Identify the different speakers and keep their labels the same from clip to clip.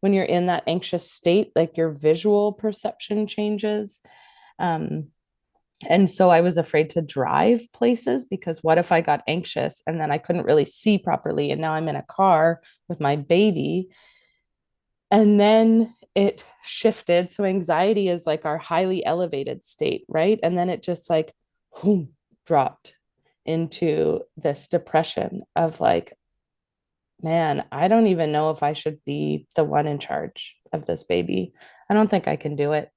Speaker 1: when you're in that anxious state, like your visual perception changes. Um, and so I was afraid to drive places because what if I got anxious and then I couldn't really see properly? And now I'm in a car with my baby. And then it shifted. So anxiety is like our highly elevated state, right? And then it just like whoom, dropped into this depression of like, man, I don't even know if I should be the one in charge of this baby. I don't think I can do it.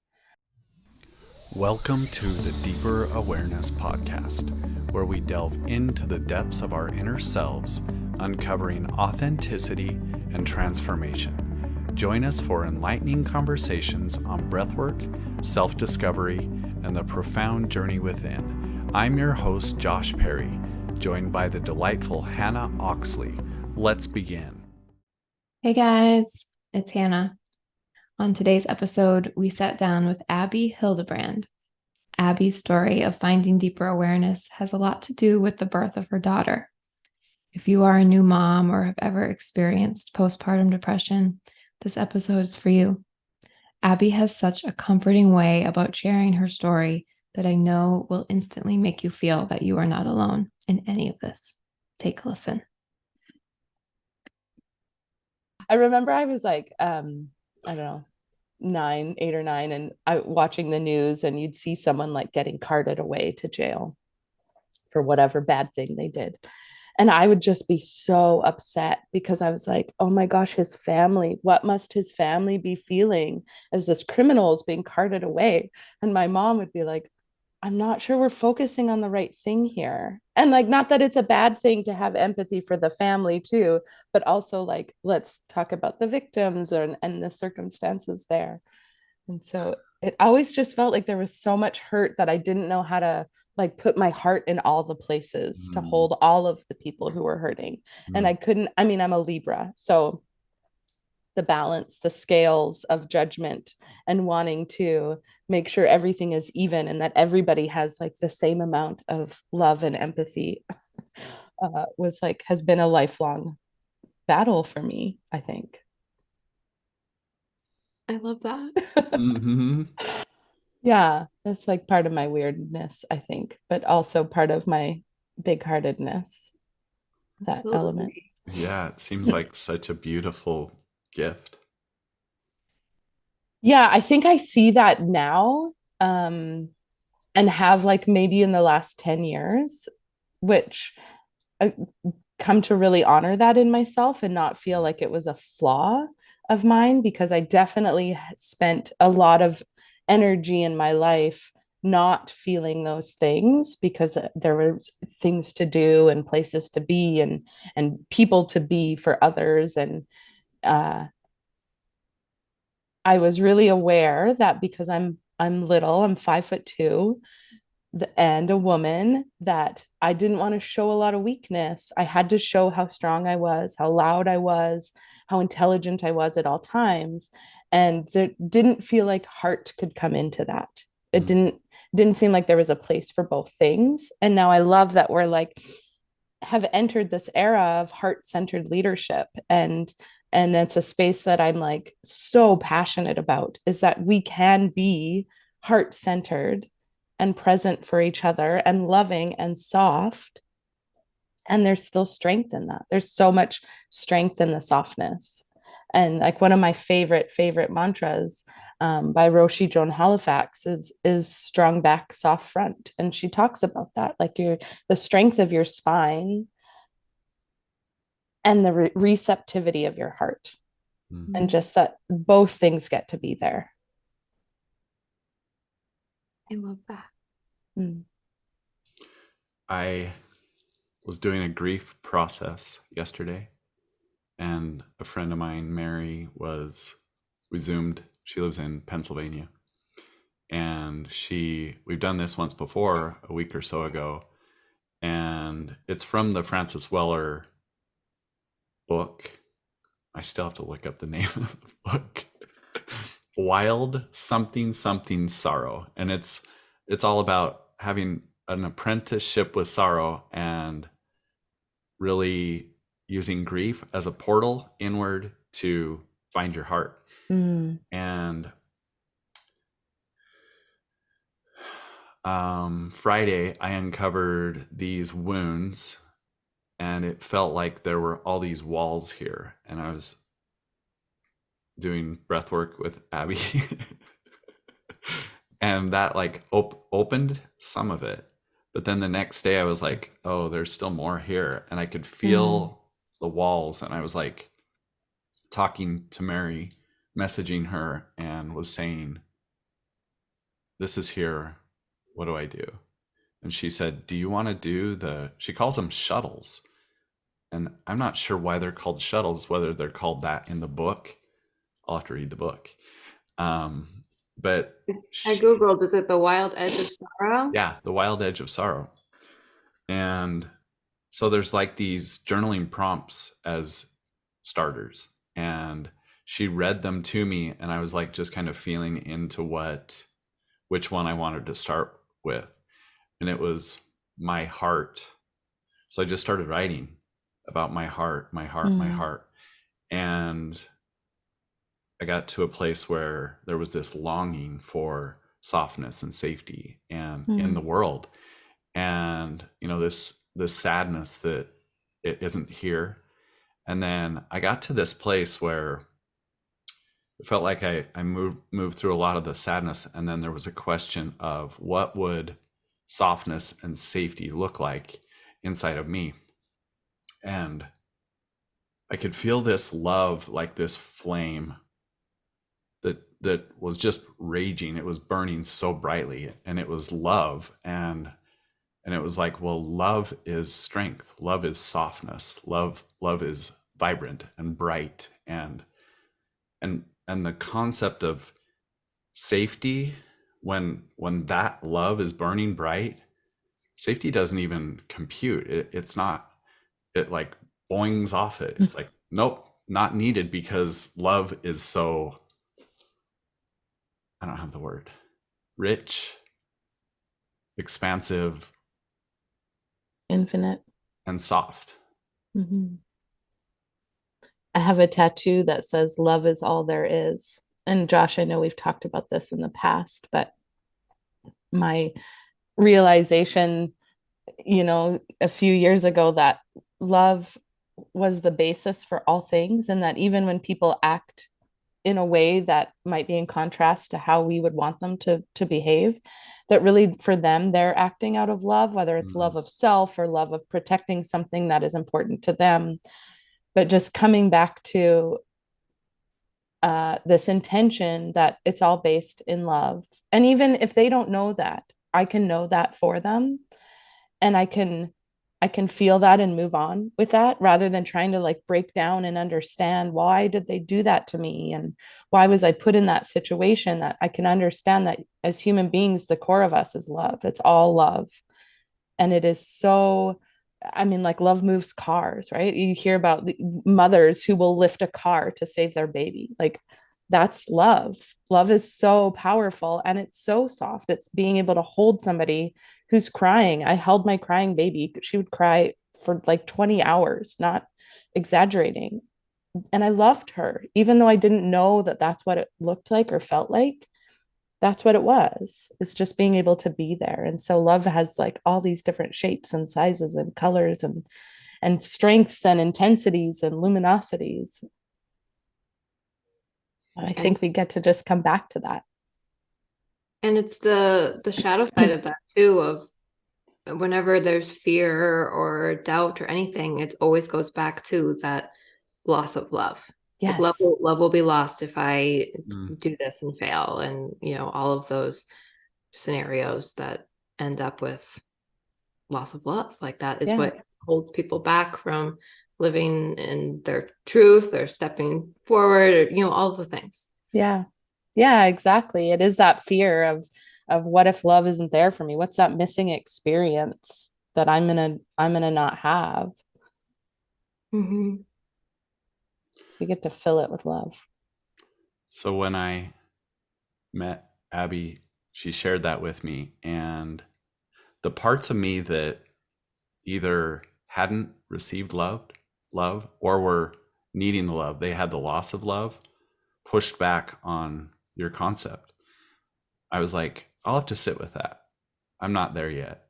Speaker 2: Welcome to the Deeper Awareness Podcast, where we delve into the depths of our inner selves, uncovering authenticity and transformation. Join us for enlightening conversations on breathwork, self-discovery, and the profound journey within. I'm your host, Josh Perry, joined by the delightful Hannah Oxley. Let's begin.
Speaker 3: Hey guys, it's Hannah. On today's episode, we sat down with Abby Hilderbrand. Abby's story of finding deeper awareness has a lot to do with the birth of her daughter. If you are a new mom or have ever experienced postpartum depression, this episode is for you. Abby has such a comforting way about sharing her story that I know will instantly make you feel that you are not alone in any of this. Take a listen.
Speaker 1: I remember I was like, I don't know, 8 or 9, and I watching the news, and you'd see someone like getting carted away to jail for whatever bad thing they did. And I would just be so upset because I was like, oh my gosh, his family, what must his family be feeling as this criminal is being carted away? And my mom would be like, I'm not sure we're focusing on the right thing here. And like, not that it's a bad thing to have empathy for the family too, but also like, let's talk about the victims and the circumstances there. And so it always just felt like there was so much hurt that I didn't know how to like put my heart in all the places to hold all of the people who were hurting. And I couldn't, I mean, I'm a Libra. So the balance, the scales of judgment and wanting to make sure everything is even and that everybody has like the same amount of love and empathy was like, has been a lifelong battle for me, I think.
Speaker 3: I love that.
Speaker 2: Mm-hmm.
Speaker 1: Yeah, that's like part of my weirdness, I think, but also part of my big heartedness, that element.
Speaker 3: Absolutely.
Speaker 2: Yeah, it seems like such a beautiful gift.
Speaker 1: Yeah, I think I see that now, and have like maybe in the last 10 years, which I come to really honor that in myself and not feel like it was a flaw of mine, because I definitely spent a lot of energy in my life not feeling those things because there were things to do and places to be and people to be for others. And uh, I was really aware that because I'm little, I'm 5'2", and a woman, that I didn't want to show a lot of weakness. I had to show how strong I was, how loud I was, how intelligent I was at all times. And there didn't feel like heart could come into that. It didn't seem like there was a place for both things. And now I love that we're like have entered this era of heart-centered leadership, and it's a space that I'm like so passionate about, is that we can be heart-centered and present for each other and loving and soft, and there's still strength in that. There's so much strength in the softness. And like one of my favorite mantras, by Roshi Joan Halifax, is strong back, soft front. And she talks about that, like the strength of your spine and the receptivity of your heart, and just that both things get to be there.
Speaker 3: I love that.
Speaker 2: I was doing a grief process yesterday, and a friend of mine, Mary, we Zoomed. She lives in Pennsylvania, and we've done this once before, a week or so ago, and it's from the Francis Weller book. I still have to look up the name of the book. Wild something something sorrow, and it's all about having an apprenticeship with sorrow and really using grief as a portal inward to find your heart.
Speaker 1: Mm.
Speaker 2: And Friday, I uncovered these wounds, and it felt like there were all these walls here. And I was doing breath work with Abby, and that like opened some of it. But then the next day, I was like, oh, there's still more here. And I could
Speaker 1: Mm.
Speaker 2: feel the walls. And I was like talking to Mary, messaging her, and was saying, this is here. What do I do? And she said, do you want to do she calls them shuttles. And I'm not sure why they're called shuttles, whether they're called that in the book. I'll have to read the book. Um, but
Speaker 3: I Googled, is it The Wild Edge of Sorrow?
Speaker 2: yeah, The Wild Edge of Sorrow. And so there's like these journaling prompts as starters. And she read them to me, and I was like just kind of feeling into which one I wanted to start with. And it was my heart. So I just started writing about my heart, my heart, my heart. And I got to a place where there was this longing for softness and safety and in the world. And, this sadness that it isn't here. And then I got to this place where it felt like I moved through a lot of the sadness. And then there was a question of what would softness and safety look like inside of me. And I could feel this love, like this flame that was just raging. It was burning so brightly, and it was love. And it was like, well, love is strength. Love is softness. Love is vibrant and bright. And the concept of safety, when that love is burning bright, safety doesn't even compute. It's not, it like boings off it. It's like, nope, not needed, because love is so, I don't have the word, rich, expansive,
Speaker 1: Infinite.
Speaker 2: and soft.
Speaker 1: Mm-hmm. I have a tattoo that says love is all there is. And Josh, I know we've talked about this in the past, but my realization, a few years ago, that love was the basis for all things, and that even when people act in a way that might be in contrast to how we would want them to behave, that really for them, they're acting out of love, whether it's love of self or love of protecting something that is important to them. But just coming back to this intention that it's all based in love. And even if they don't know that, I can know that for them, and I can feel that and move on with that, rather than trying to like break down and understand why did they do that to me and why was I put in that situation. That I can understand that as human beings, the core of us is love. It's all love. And it is so, I mean, like love moves cars, right? You hear about the mothers who will lift a car to save their baby. Like that's love. Love is so powerful, and it's so soft. It's being able to hold somebody who's crying. I held my crying baby. She would cry for like 20 hours, not exaggerating. And I loved her, even though I didn't know that that's what it looked like or felt like. That's what it was. It's just being able to be there. And so love has like all these different shapes and sizes and colors and strengths and intensities and luminosities. And I think we get to just come back to that.
Speaker 3: And it's the shadow side of that too, of whenever there's fear or doubt or anything, it always goes back to that loss of love. Like
Speaker 1: Yes.
Speaker 3: love will be lost if I do this and fail, and all of those scenarios that end up with loss of love. Like that is what holds people back from living in their truth or stepping forward, or all of the things.
Speaker 1: Yeah. Yeah, exactly. It is that fear of what if love isn't there for me? What's that missing experience that I'm gonna not have?
Speaker 3: Mm-hmm.
Speaker 1: We get to fill it with love.
Speaker 2: So when I met Abby, she shared that with me, and the parts of me that either hadn't received love or were needing the love, they had the loss of love, pushed back on your concept. I was like, I'll have to sit with that. I'm not there yet.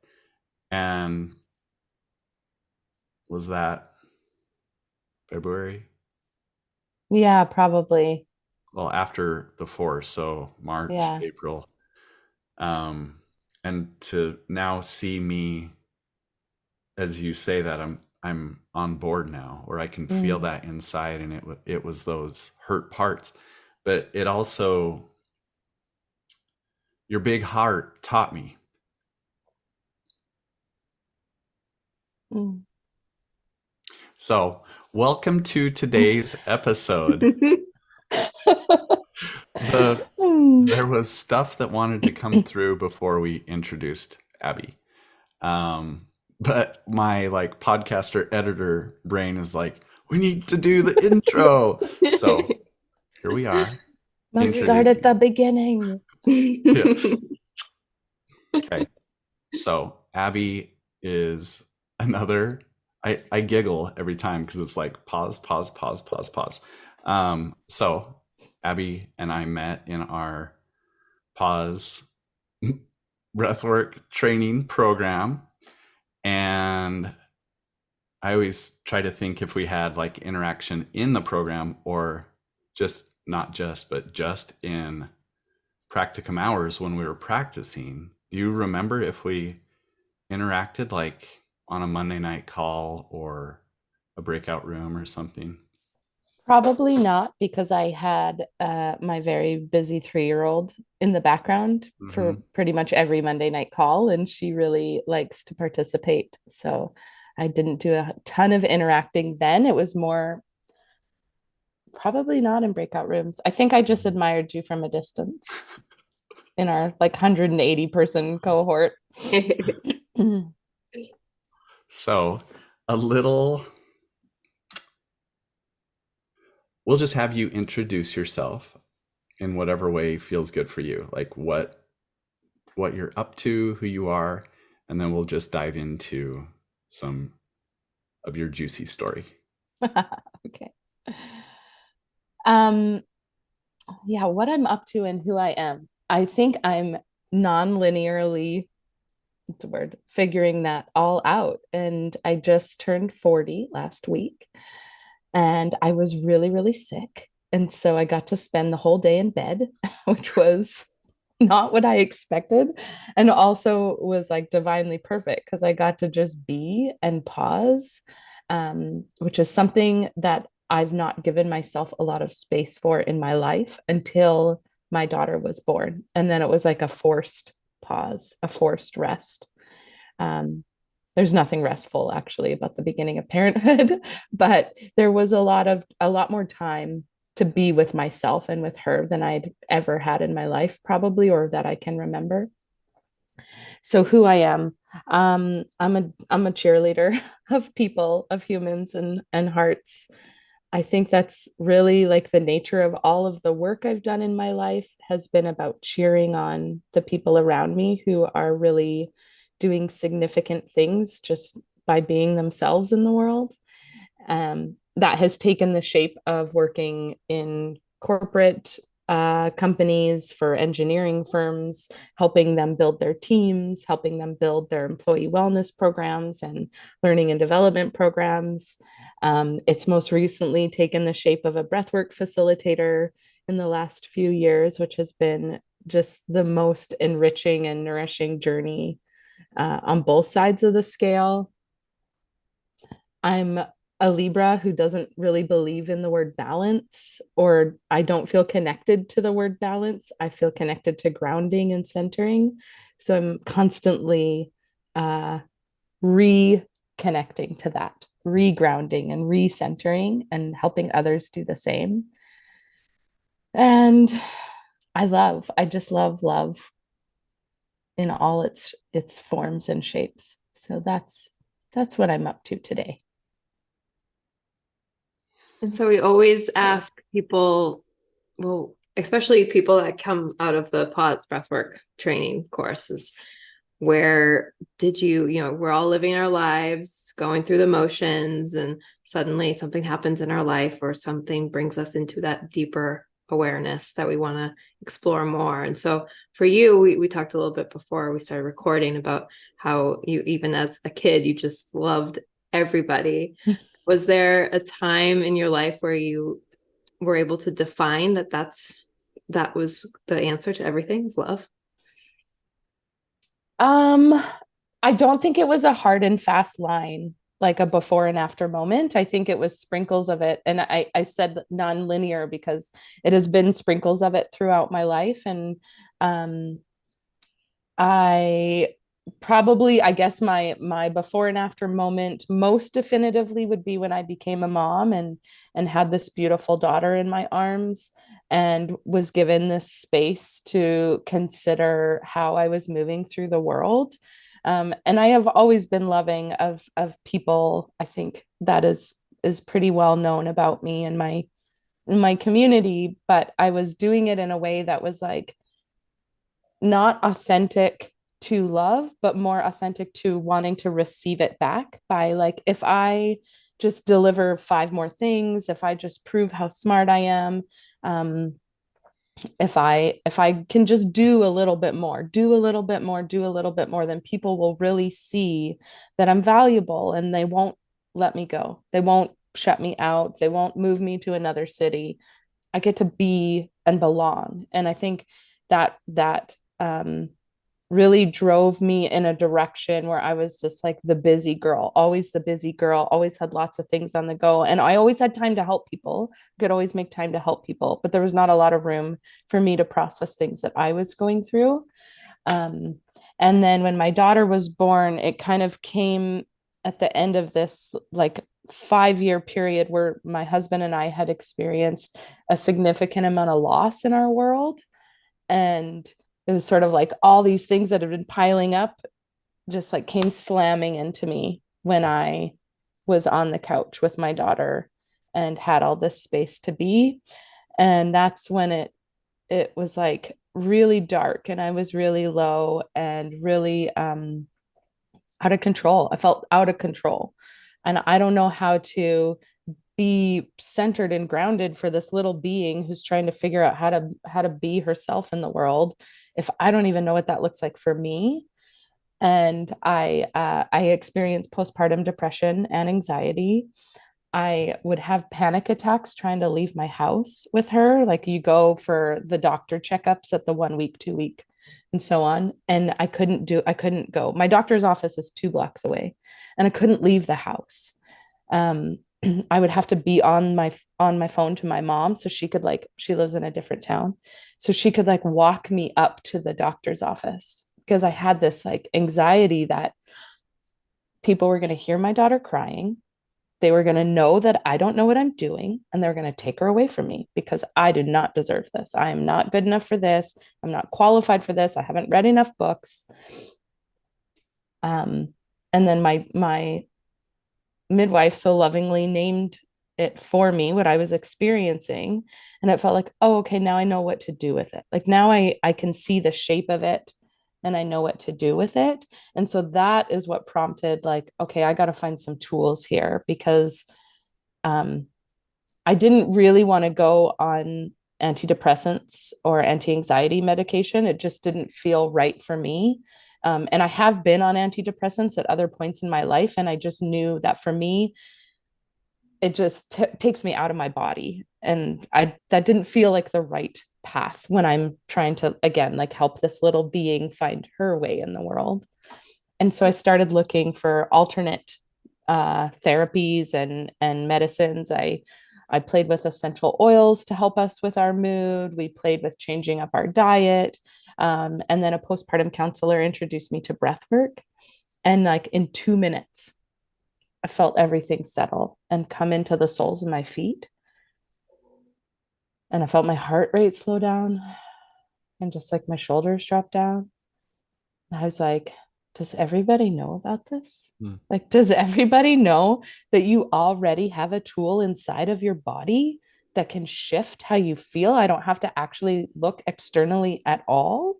Speaker 2: And was that February?
Speaker 1: Yeah, probably.
Speaker 2: Well, after the force, so March,
Speaker 1: Yeah.
Speaker 2: April. Um, and to now see me, as you say that, I'm on board now, or I can feel
Speaker 1: Mm.
Speaker 2: that inside, and it was those hurt parts, but it also, your big heart taught me.
Speaker 1: Mm.
Speaker 2: So, welcome to today's episode. There was stuff that wanted to come through before we introduced Abby. But my like podcaster editor brain is like, we need to do the intro. So here we are
Speaker 1: Must start at the
Speaker 2: introducing.
Speaker 1: beginning.
Speaker 2: Yeah. Okay. So Abby is another. I giggle every time because it's like pause, pause, pause, pause, pause. So Abby and I met in our pause breathwork training program, and I always try to think if we had like interaction in the program, or just not just, but just in practicum hours when we were practicing. Do you remember if we interacted like on a Monday night call or a breakout room or something?
Speaker 1: Probably not, because I had my very busy 3-year-old in the background
Speaker 2: Mm-hmm.
Speaker 1: for pretty much every Monday night call, and she really likes to participate. So I didn't do a ton of interacting then. It was more probably not in breakout rooms. I think I just admired you from a distance in our like 180 person cohort.
Speaker 2: So a little, we'll just have you introduce yourself in whatever way feels good for you, like what you're up to, who you are, and then we'll just dive into some of your juicy story.
Speaker 1: Okay. Um, yeah, what I'm up to and who I am. I think I'm non-linearly, what's the word, figuring that all out. And I just turned 40 last week, and I was really, really sick. And so I got to spend the whole day in bed, which was not what I expected. And also was like divinely perfect because I got to just be and pause, which is something that I've not given myself a lot of space for in my life until my daughter was born. And then it was like a forced pause, a forced rest. Um, there's nothing restful actually about the beginning of parenthood, but there was a lot more time to be with myself and with her than I'd ever had in my life, probably, or that I can remember. So who I am, I'm a cheerleader of people, of humans and hearts. I think that's really like the nature of all of the work I've done in my life has been about cheering on the people around me who are really doing significant things just by being themselves in the world. That has taken the shape of working in corporate companies for engineering firms, helping them build their teams, helping them build their employee wellness programs and learning and development programs. It's most recently taken the shape of a breathwork facilitator in the last few years, which has been just the most enriching and nourishing journey on both sides of the scale. I'm a Libra who doesn't really believe in the word balance, or I don't feel connected to the word balance. I feel connected to grounding and centering. So I'm constantly uh, reconnecting to that, regrounding and recentering and helping others do the same. And I just love in all its forms and shapes. So that's what I'm up to today.
Speaker 3: And so we always ask people, well, especially people that come out of the pause breathwork training courses, where did we're all living our lives, going through the motions, and suddenly something happens in our life or something brings us into that deeper awareness that we want to explore more. And so for you, we talked a little bit before we started recording about how you, even as a kid, you just loved everybody. Was there a time in your life where you were able to define that was the answer to everything is love?
Speaker 1: Um, I don't think it was a hard and fast line, like a before and after moment. I think it was sprinkles of it. And I said non-linear because it has been sprinkles of it throughout my life. And um, I probably, I guess my before and after moment most definitively would be when I became a mom and had this beautiful daughter in my arms and was given this space to consider how I was moving through the world. And I have always been loving of people. I think that is pretty well known about me and my community, but I was doing it in a way that was like not authentic to love, but more authentic to wanting to receive it back by like, if I just deliver five more things, if I just prove how smart I am, um, if I can just do a little bit more, do a little bit more, do a little bit more, then people will really see that I'm valuable and they won't let me go. They won't shut me out. They won't move me to another city. I get to be and belong. And I think that really drove me in a direction where I was just like the busy girl, always the busy girl, always had lots of things on the go. And I always had time to help people, could always make time to help people, but there was not a lot of room for me to process things that I was going through. Um, and then when my daughter was born, it kind of came at the end of this like 5 year period where my husband and I had experienced a significant amount of loss in our world. And it was sort of like all these things that had been piling up just like came slamming into me when I was on the couch with my daughter and had all this space to be. And that's when it was like really dark and I was really low and really out of control. I felt out of control. And I don't know how to be centered and grounded for this little being who's trying to figure out how to be herself in the world if I don't even know what that looks like for me. And I experienced postpartum depression and anxiety. I would have panic attacks trying to leave my house with her. Like you go for the doctor checkups at the 1 week, 2 week, and so on. And I couldn't go. My doctor's office is 2 blocks away, and I couldn't leave the house. Um, I would have to be on my phone to my mom so she could like she lives in a different town. So she could like walk me up to the doctor's office because I had this like anxiety that people were going to hear my daughter crying. They were going to know that I don't know what I'm doing and they're going to take her away from me because I did not deserve this. I am not good enough for this. I'm not qualified for this. I haven't read enough books. Um, and then my midwife so lovingly named it for me what I was experiencing, and it felt like, oh, okay, now I know what to do with it. Like now I can see the shape of it and I know what to do with it. And so that is what prompted like, okay, I got to find some tools here because um I didn't really want to go on antidepressants or anti-anxiety medication. It just didn't feel right for me. And I have been on antidepressants at other points in my life. And I just knew that for me, it just takes me out of my body. And that didn't feel like the right path when I'm trying to, again, like help this little being find her way in the world. And so I started looking for alternate therapies and medicines. I played with essential oils to help us with our mood. We played with changing up our diet. And then a postpartum counselor introduced me to breath work. And like in 2 minutes, I felt everything settle and come into the soles of my feet. And I felt my heart rate slow down and just like my shoulders drop down. And I was like, does everybody know about this?
Speaker 2: Hmm.
Speaker 1: Like, does everybody know that you already have a tool inside of your body that can shift how you feel? I don't have to actually look externally at all.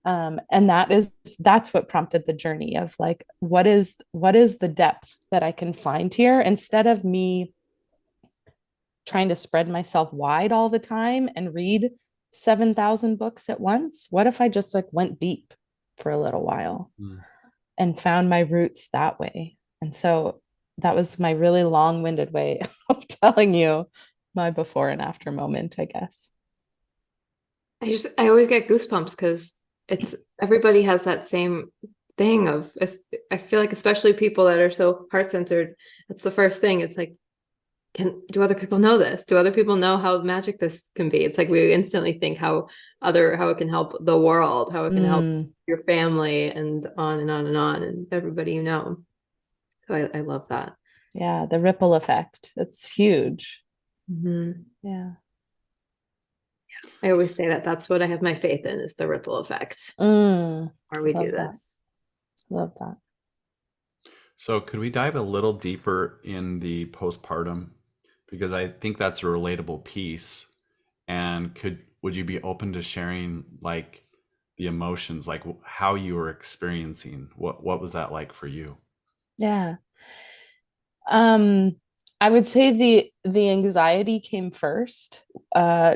Speaker 1: And that's what prompted the journey of like, what is the depth that I can find here instead of me trying to spread myself wide all the time and read 7,000 books at once? What if I just like went deep for a little while
Speaker 2: Mm.
Speaker 1: and found my roots that way? And so that was my really long-winded way of telling you my before and after moment, I guess.
Speaker 3: I always get goosebumps because it's everybody has that same thing of I feel like especially people that are so heart-centered, it's the first thing. It's like, do other people know this? Do other people know how magic this can be? It's like we instantly think how it can help the world, how it can help
Speaker 1: Mm,
Speaker 3: your family, and on and on and on, and everybody you know. So I love that.
Speaker 1: yeah, the ripple effect. It's huge.
Speaker 3: Mhm.
Speaker 1: Yeah.
Speaker 3: I always say that that's what I have my faith in is the ripple effect, or we do
Speaker 1: Love that.
Speaker 3: this.
Speaker 1: Love that.
Speaker 2: So, could we dive a little deeper in the postpartum? Because I think that's a relatable piece. And would you be open to sharing like the emotions, like how you were experiencing? What was that like for you?
Speaker 1: Yeah. Um, I would say the anxiety came first.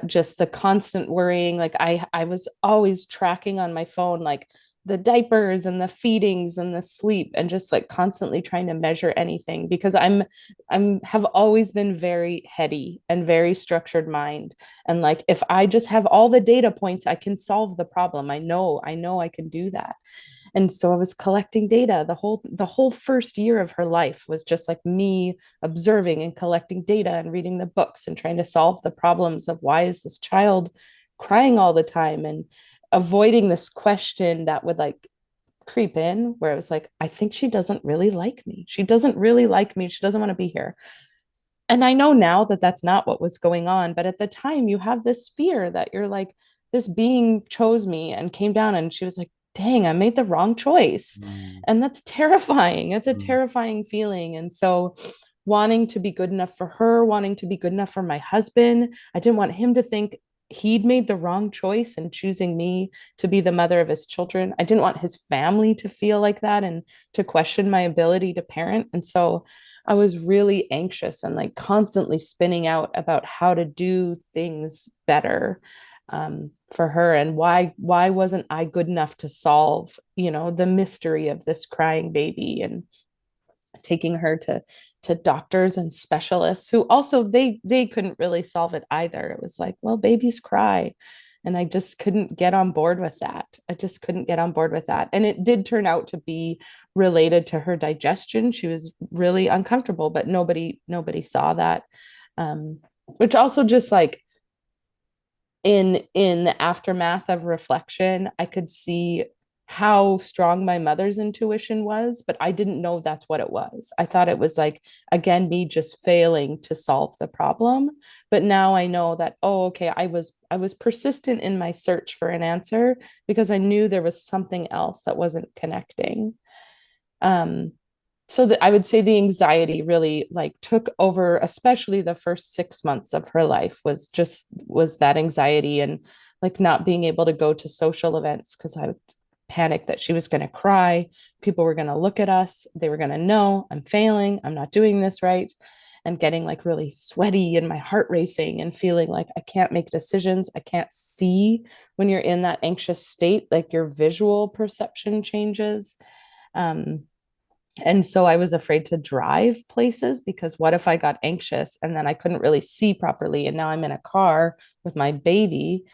Speaker 1: Just the constant worrying. Like I was always tracking on my phone, like the diapers and the feedings and the sleep, and just like constantly trying to measure anything because I'm have always been very heady and very structured mind. And like if I just have all the data points, I can solve the problem. I know I can do that. And so I was collecting data. The whole first year of her life was just like me observing and collecting data and reading the books and trying to solve the problems of why is this child crying all the time, and avoiding this question that would like creep in where it was like, I think she doesn't really like me. She doesn't really like me. She doesn't want to be here. And I know now that that's not what was going on, but at the time you have this fear that you're like, this being chose me and came down, and she was like, dang, I made the wrong choice.
Speaker 2: Mm,
Speaker 1: And that's terrifying. It's a
Speaker 2: mm,
Speaker 1: terrifying feeling. And so wanting to be good enough for her, wanting to be good enough for my husband, I didn't want him to think he'd made the wrong choice in choosing me to be the mother of his children. I didn't want his family to feel like that and to question my ability to parent. And so I was really anxious and like constantly spinning out about how to do things better, for her, and why wasn't I good enough to solve, the mystery of this crying baby, and taking her to doctors and specialists who also they couldn't really solve it either. It was like, well, babies cry. And I just couldn't get on board with that. I just couldn't get on board with that. And it did turn out to be related to her digestion. She was really uncomfortable, but nobody saw that. Which also just like in the aftermath of reflection, I could see how strong my mother's intuition was, but I didn't know that's what it was. I thought it was like, again, me just failing to solve the problem. But now I know that, oh, okay, I was persistent in my search for an answer because I knew there was something else that wasn't connecting. Um, so that I would say the anxiety really like took over, especially the first 6 months of her life was that anxiety, and like not being able to go to social events because I panicked that she was going to cry. People were going to look at us. They were going to know I'm failing. I'm not doing this right. And getting like really sweaty and my heart racing and feeling like I can't make decisions. I can't see when you're in that anxious state, like your visual perception changes. Um, and so I was afraid to drive places because what if I got anxious and then I couldn't really see properly? And now I'm in a car with my baby.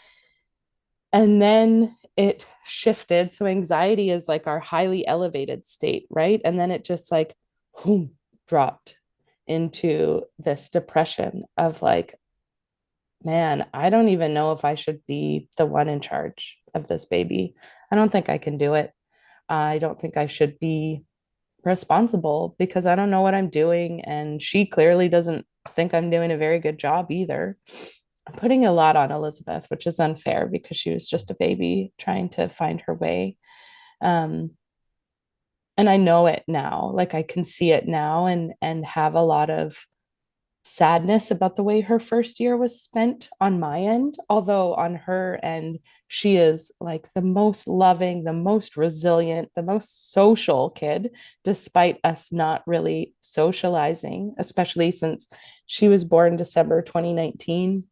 Speaker 1: And then it shifted. So anxiety is like our highly elevated state, right? And then it just like whoom, dropped into this depression of like, man, I don't even know if I should be the one in charge of this baby. I don't think I can do it. I don't think I should be responsible because I don't know what I'm doing. And she clearly doesn't think I'm doing a very good job either. I'm putting a lot on Elizabeth, which is unfair because she was just a baby trying to find her way. Um, and I know it now, like I can see it now, and have a lot of sadness about the way her first year was spent on my end, although on her end, she is like the most loving, the most resilient, the most social kid, despite us not really socializing, especially since she was born December 2019.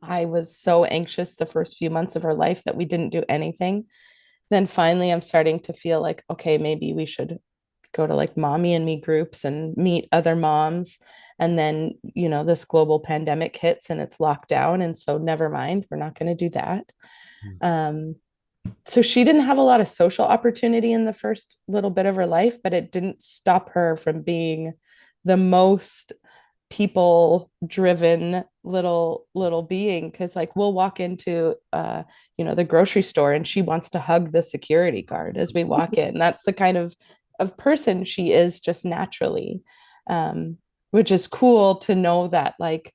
Speaker 1: I was so anxious the first few months of her life that we didn't do anything. Then finally, I'm starting to feel like, okay, maybe we should go to like mommy and me groups and meet other moms. And then, this global pandemic hits and it's locked down. And so, never mind, we're not going to do that.
Speaker 2: Mm.
Speaker 1: Um, so, she didn't have a lot of social opportunity in the first little bit of her life, but it didn't stop her from being the most people driven little being, because like we'll walk into the grocery store and she wants to hug the security guard as we walk in. That's the kind of person she is just naturally, which is cool to know that like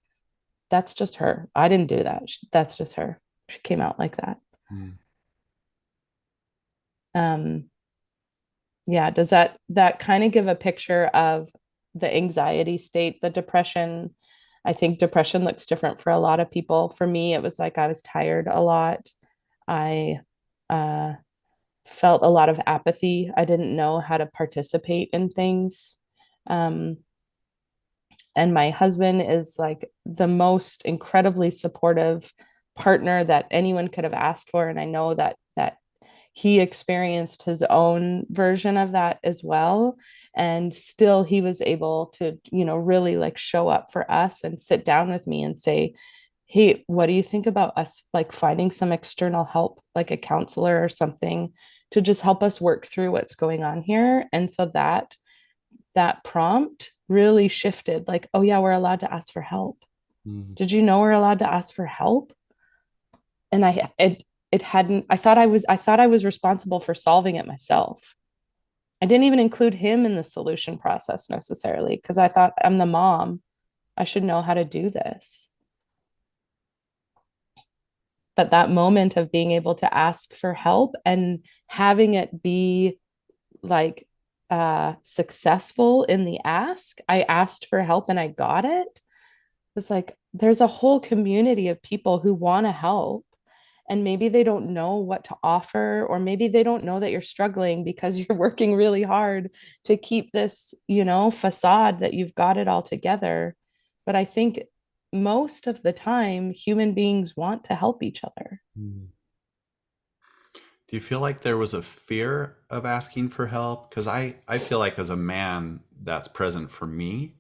Speaker 1: that's just her. I didn't do that. That's just her. She came out like that.
Speaker 2: Mm.
Speaker 1: um yeah, does that kind of give a picture of the anxiety state, the depression? I think depression looks different for a lot of people. For me, it was like I was tired a lot. I uh, felt a lot of apathy. I didn't know how to participate in things. Um, and my husband is like the most incredibly supportive partner that anyone could have asked for. And I know that he experienced his own version of that as well, and still he was able to really like show up for us and sit down with me and say, hey, what do you think about us like finding some external help, like a counselor or something, to just help us work through what's going on here? And so that prompt really shifted, like, oh yeah, we're allowed to ask for help.
Speaker 2: Mm.
Speaker 1: Did you know we're allowed to ask for help? And it hadn't, I thought I was responsible for solving it myself. I didn't even include him in the solution process necessarily, because I thought, I'm the mom, I should know how to do this. But that moment of being able to ask for help and having it be like successful in the ask, I asked for help and I got it. It's like there's a whole community of people who want to help, and maybe they don't know what to offer, or maybe they don't know that you're struggling because you're working really hard to keep this facade that you've got it all together. But I think most of the time human beings want to help each other.
Speaker 2: Mm. Do you feel like there was a fear of asking for help? Because I feel like as a man, that's present for me,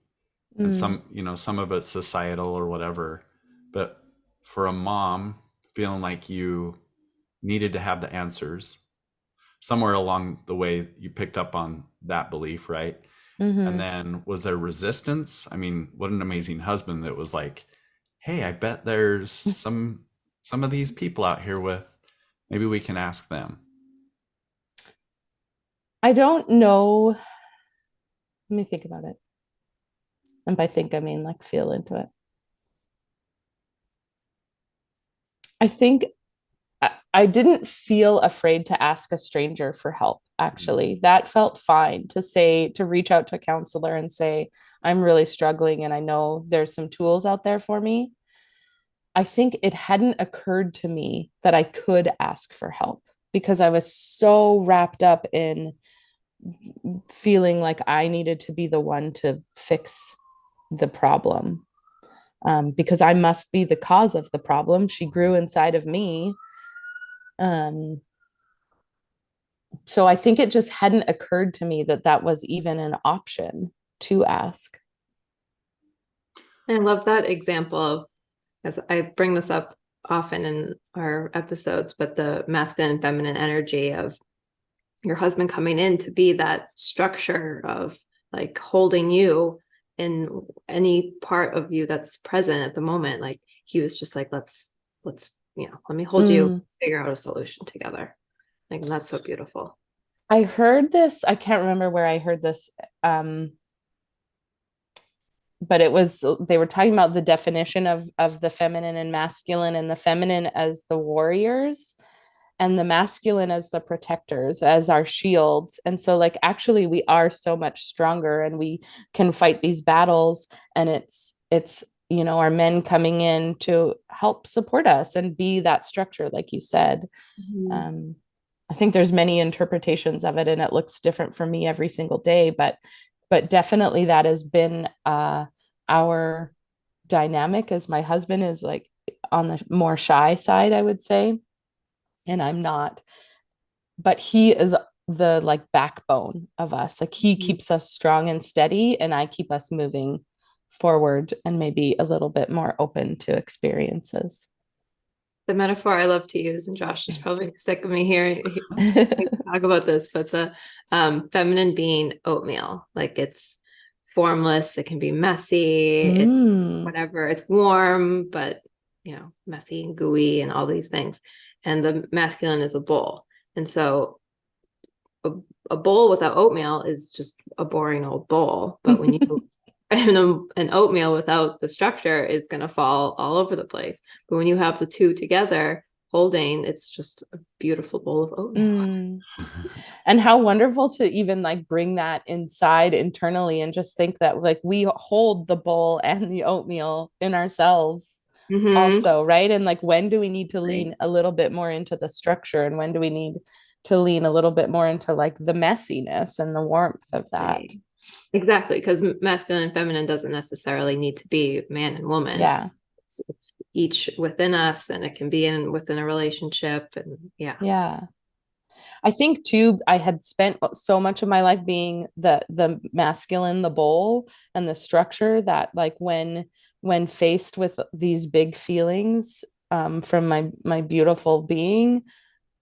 Speaker 2: and
Speaker 1: Mm,
Speaker 2: some of it's societal or whatever. But for a mom, feeling like you needed to have the answers, somewhere along the way, you picked up on that belief, right? And
Speaker 1: mm-hmm.
Speaker 2: then was there resistance? I mean, what an amazing husband that was like, hey, I bet there's some of these people out here with, maybe we can ask them.
Speaker 1: I don't know. Let me think about it. And by think, I mean like feel into it. I think I didn't feel afraid to ask a stranger for help, actually. That felt fine to say, to reach out to a counselor and say, I'm really struggling and I know there's some tools out there for me. I think it hadn't occurred to me that I could ask for help because I was so wrapped up in feeling like I needed to be the one to fix the problem, because I must be the cause of the problem. She grew inside of me. Um, so I think it just hadn't occurred to me that that was even an option to ask.
Speaker 3: I love that example of, as I bring this up often in our episodes, but the masculine and feminine energy of your husband coming in to be that structure of like holding you in any part of you that's present at the moment. Like he was just like, let's, let me hold you,
Speaker 1: Mm.
Speaker 3: figure out a solution together. Like that's so beautiful.
Speaker 1: I heard this, I can't remember where I heard this, but it was, they were talking about the definition of the feminine and masculine, and the feminine as the warriors and the masculine as the protectors, as our shields. And so like actually we are so much stronger and we can fight these battles, and it's you know, our men coming in to help support us and be that structure, like you said.
Speaker 3: Mhm.
Speaker 1: um, I think there's many interpretations of it, and it looks different for me every single day, but definitely that has been our dynamic, as my husband is like on the more shy side, I would say, and I'm not. But he is the like backbone of us. Like he
Speaker 3: Mhm.
Speaker 1: keeps us strong and steady, and I keep us moving forward and maybe a little bit more open to experiences.
Speaker 3: The metaphor I love to use, and Josh is probably sick of me hearing me talk about this, but the feminine being oatmeal, like it's formless, it can be messy, it's
Speaker 1: Mm.
Speaker 3: whatever, it's warm, but messy and gooey and all these things. And the masculine is a bowl. And so a, a bowl without oatmeal is just a boring old bowl. But when you an oatmeal without the structure is going to fall all over the place. But when you have the two together holding, it's just a beautiful bowl of oatmeal.
Speaker 1: Mm. And how wonderful to even like bring that inside internally and just think that like we hold the bowl and the oatmeal in ourselves
Speaker 3: Mm-hmm.
Speaker 1: also, right? And like when do we need to
Speaker 3: Right.
Speaker 1: lean a little bit more into the structure, and when do we need to lean a little bit more into like the messiness and the warmth of that?
Speaker 3: Right. Exactly, because masculine and feminine doesn't necessarily need to be man and woman.
Speaker 1: Yeah.
Speaker 3: It's each within us, and it can be within a relationship, and yeah.
Speaker 1: Yeah. I think too, I had spent so much of my life being the masculine, the bowl, and the structure, that like when faced with these big feelings from my beautiful being,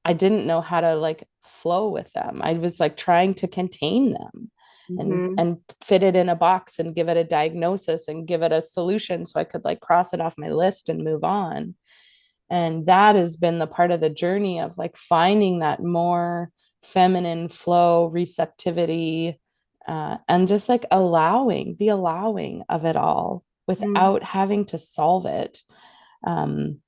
Speaker 1: I didn't know how to like flow with them. I was like trying to contain them
Speaker 3: Mm-hmm.
Speaker 1: and fit it in a box and give it a diagnosis and give it a solution so I could like cross it off my list and move on. And that has been the part of the journey of like finding that more feminine flow, receptivity, and just like allowing of it all
Speaker 3: Mm-hmm.
Speaker 1: without having to solve it. um,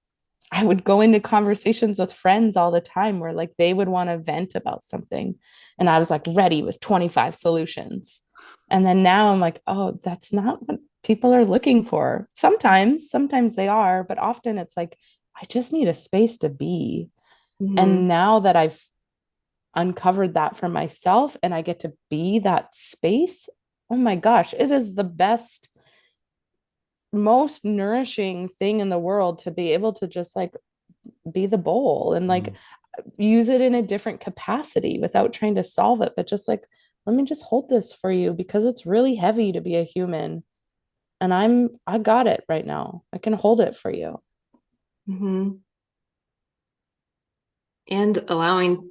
Speaker 1: I would go into conversations with friends all the time where like they would want to vent about something, and I was like ready with 25 solutions. And then now I'm like, oh, that's not what people are looking for. Sometimes they are, but often it's like I just need a space to be.
Speaker 3: Mm-hmm.
Speaker 1: And now that I've uncovered that for myself and I get to be that space, oh my gosh, it is the best, most nourishing thing in the world to be able to just like be the bowl and like use it in a different capacity without trying to solve it, but just like, let me just hold this for you because it's really heavy to be a human. And I got it right now. I can hold it for you.
Speaker 3: Mm-hmm. And allowing,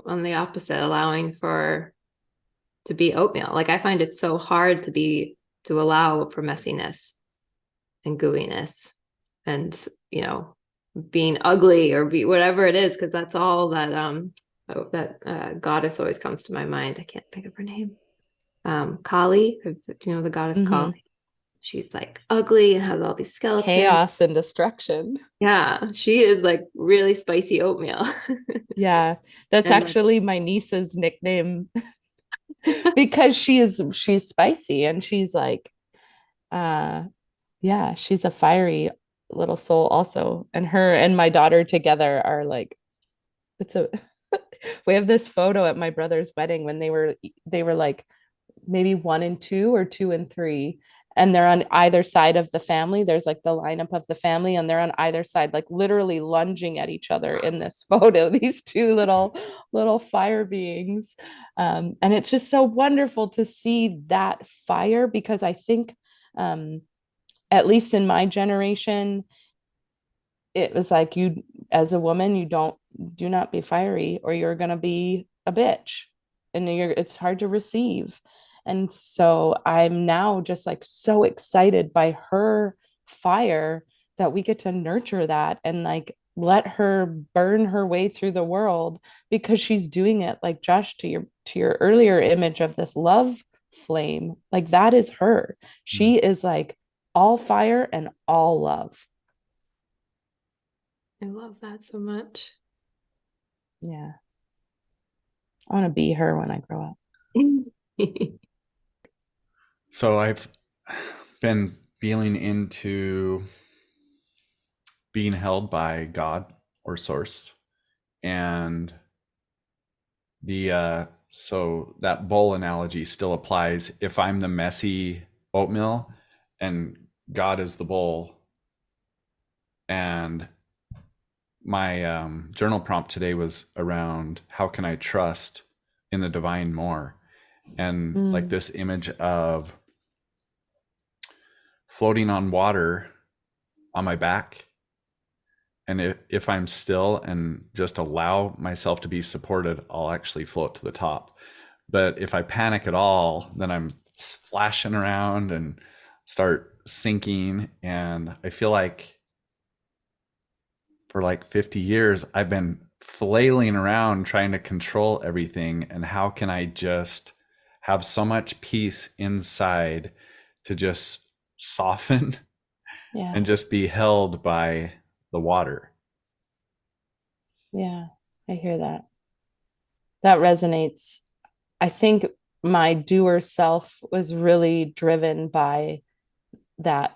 Speaker 3: on the opposite, allowing for to be oatmeal. Like I find it so hard to allow for messiness and gooiness and being ugly or be whatever it is, because that's all that goddess always comes to my mind. I can't think of her name. Kali, do you know the goddess
Speaker 1: Mm-hmm.
Speaker 3: Kali? She's like ugly and has all these skeletons.
Speaker 1: Chaos and destruction.
Speaker 3: Yeah, she is like really spicy oatmeal.
Speaker 1: Yeah, that's
Speaker 3: And
Speaker 1: actually my niece's nickname because she's spicy and she's like uh yeah, she's a fiery little soul also. And her and my daughter together are like, it's a we have this photo at my brother's wedding when they were like maybe 1 and 2 or 2 and 3, and they're on either side of the family. There's like the lineup of the family, and they're on either side, like literally lunging at each other in this photo. These two little fire beings, and it's just so wonderful to see that fire because I think, um, at least in my generation, it was like you, as a woman, you do not be fiery or you're going to be a bitch, and it's hard to receive. And so I'm now just like so excited by her fire that we get to nurture that and like let her burn her way through the world, because she's doing it, like Josh, to your earlier image of this love flame, like that is her. She is like all fire and all love.
Speaker 3: I love that so much.
Speaker 1: Yeah. I want to be her when I grow up.
Speaker 2: So I've been feeling into being held by God or source. And so that bowl analogy still applies. If I'm the messy oatmeal and God is the bowl, and my journal prompt today was around how can I trust in the divine more, and like
Speaker 1: Mm,
Speaker 2: this image of floating on water on my back, and if I'm still and just allow myself to be supported, I'll actually float to the top. But if I panic at all, then I'm splashing around and start sinking. And I feel like for like 50 years, I've been flailing around trying to control everything. And how can I just have so much peace inside to just soften
Speaker 1: yeah.
Speaker 2: and just be held by the water?
Speaker 1: Yeah. I hear that. That resonates. I think my doer self was really driven by that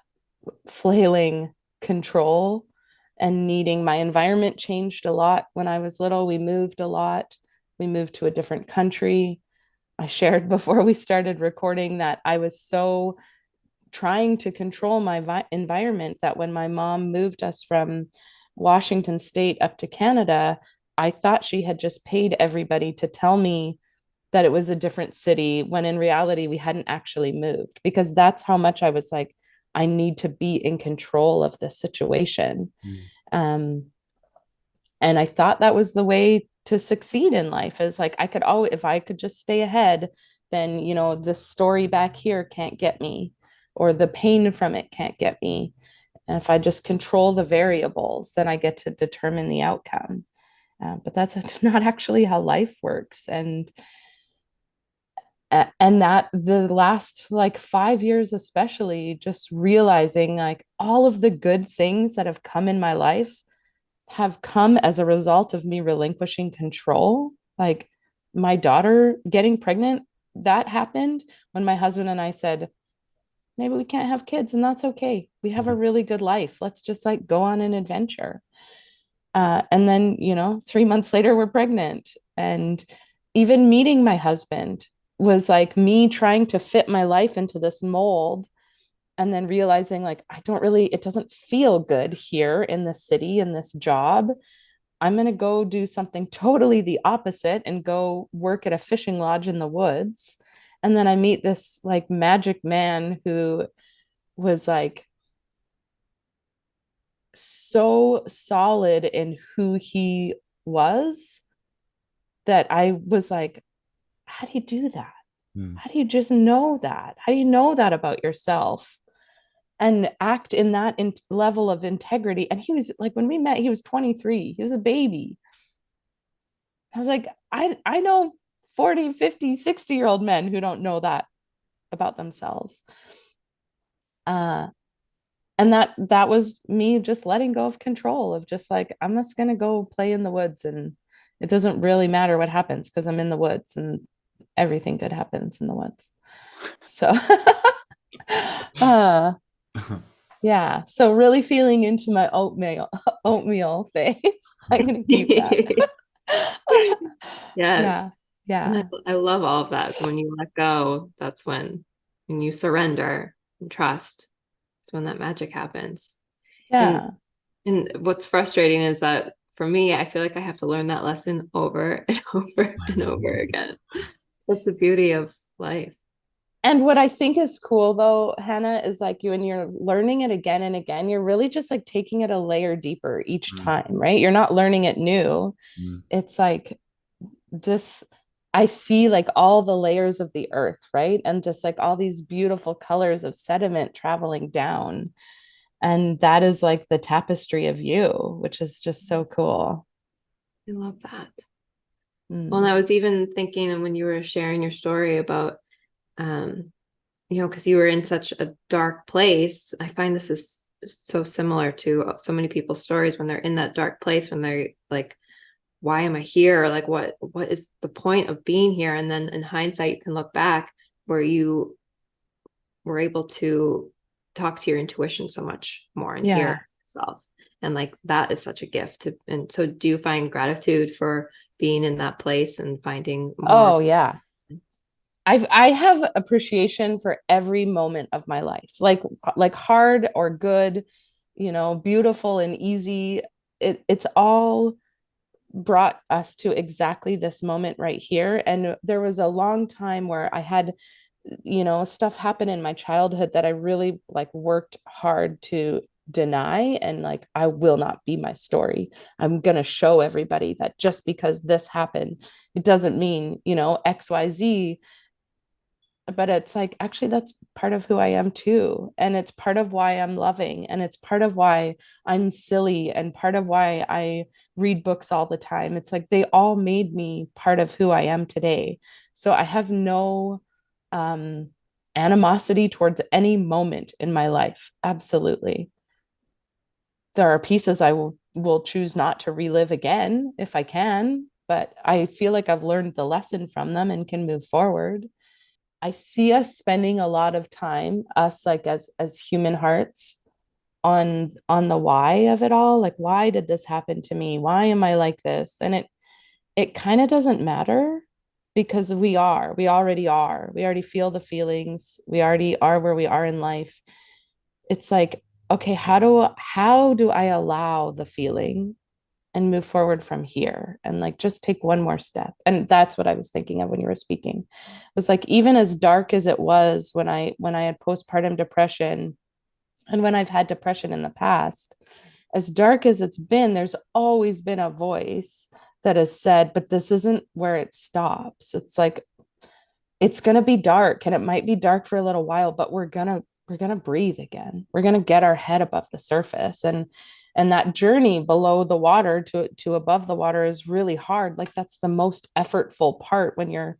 Speaker 1: flailing control and needing. My environment changed a lot when I was little. We moved a lot. We moved to a different country. I shared before we started recording that I was so trying to control my environment that when my mom moved us from Washington State up to Canada, I thought she had just paid everybody to tell me that it was a different city when in reality we hadn't actually moved, because that's how much I was like, I need to be in control of this situation.
Speaker 2: Mm.
Speaker 1: Um, and I thought that was the way to succeed in life, is like I could always, if I could just stay ahead, then the story back here can't get me, or the pain from it can't get me. And if I just control the variables, then I get to determine the outcome. But that's not actually how life works. And that the last like 5 years especially, just realizing like all of the good things that have come in my life have come as a result of me relinquishing control. Like my daughter getting pregnant, that happened when my husband and I said, maybe we can't have kids, and that's okay. We have a really good life. Let's just like go on an adventure. And then, 3 months later, we're pregnant. And even meeting my husband was like me trying to fit my life into this mold, and then realizing like I don't really, it doesn't feel good here in the city in this job. I'm going to go do something totally the opposite and go work at a fishing lodge in the woods. And then I meet this like magic man who was like so solid in who he was, that I was like, how do you do that?
Speaker 2: Mm.
Speaker 1: How do you just know that? How do you know that about yourself and act in that level of integrity? And he was like, when we met, he was 23. He was a baby. I was like, I know 40, 50, 60-year-old men who don't know that about themselves. Uh, and that was me just letting go of control, of just like, I'm just going to go play in the woods, and it doesn't really matter what happens because I'm in the woods, and everything good happens in the woods. So yeah, so really feeling into my oatmeal phase. I'm gonna keep that. Yeah,
Speaker 3: Yes. And
Speaker 1: yeah,
Speaker 3: I love all of that. So when you let go, that's when you surrender and trust, it's when that magic happens. And
Speaker 1: yeah.
Speaker 3: and what's frustrating is that for me, I feel like I have to learn that lesson over and over and over again. That's the beauty of life.
Speaker 1: And what I think is cool though, Hannah, is like you, when you're learning it again and again, you're really just like taking it a layer deeper each
Speaker 2: Mm.
Speaker 1: time, right? You're not learning it new.
Speaker 2: Mm.
Speaker 1: It's like just, I see like all the layers of the earth, right? And just like all these beautiful colors of sediment traveling down. And that is like the tapestry of you, which is just so cool.
Speaker 3: I love that. Well, and
Speaker 1: Mm.
Speaker 3: I was even thinking, and when you were sharing your story about, because you were in such a dark place, I find this is so similar to so many people's stories when they're in that dark place, when they're like why am I here? Like what is the point of being here? And then in hindsight, you can look back where you were able to talk to your intuition so much more and
Speaker 1: Yeah.
Speaker 3: hear yourself. And like that is such a gift to, and so do you find gratitude for being in that place and finding more?
Speaker 1: Oh, yeah. I have appreciation for every moment of my life, like hard or good, beautiful and easy. It's all brought us to exactly this moment right here. And there was a long time where I had, stuff happen in my childhood that I really like worked hard to deny, and like I will not be my story. I'm going to show everybody that just because this happened, it doesn't mean, XYZ. But it's like, actually, that's part of who I am too. And it's part of why I'm loving. And it's part of why I'm silly and part of why I read books all the time. It's like they all made me part of who I am today. So I have no um, animosity towards any moment in my life. Absolutely. There are pieces I will choose not to relive again if I can, but I feel like I've learned the lesson from them and can move forward. I see us spending a lot of time, us like as human hearts, on the why of it all. Like, why did this happen to me? Why am I like this? And it kind of doesn't matter because we already are. We already feel the feelings. We already are where we are in life. It's like, okay, how do I allow the feeling and move forward from here and like just take one more step? And that's what I was thinking of when you were speaking. It was like, even as dark as it was when I had postpartum depression and when I've had depression in the past, as dark as it's been, there's always been a voice that has said, but this isn't where it stops. It's like, it's going to be dark and it might be dark for a little while, but we're going to breathe again. We're going to get our head above the surface. And that journey below the water to above the water is really hard. Like that's the most effortful part when you're,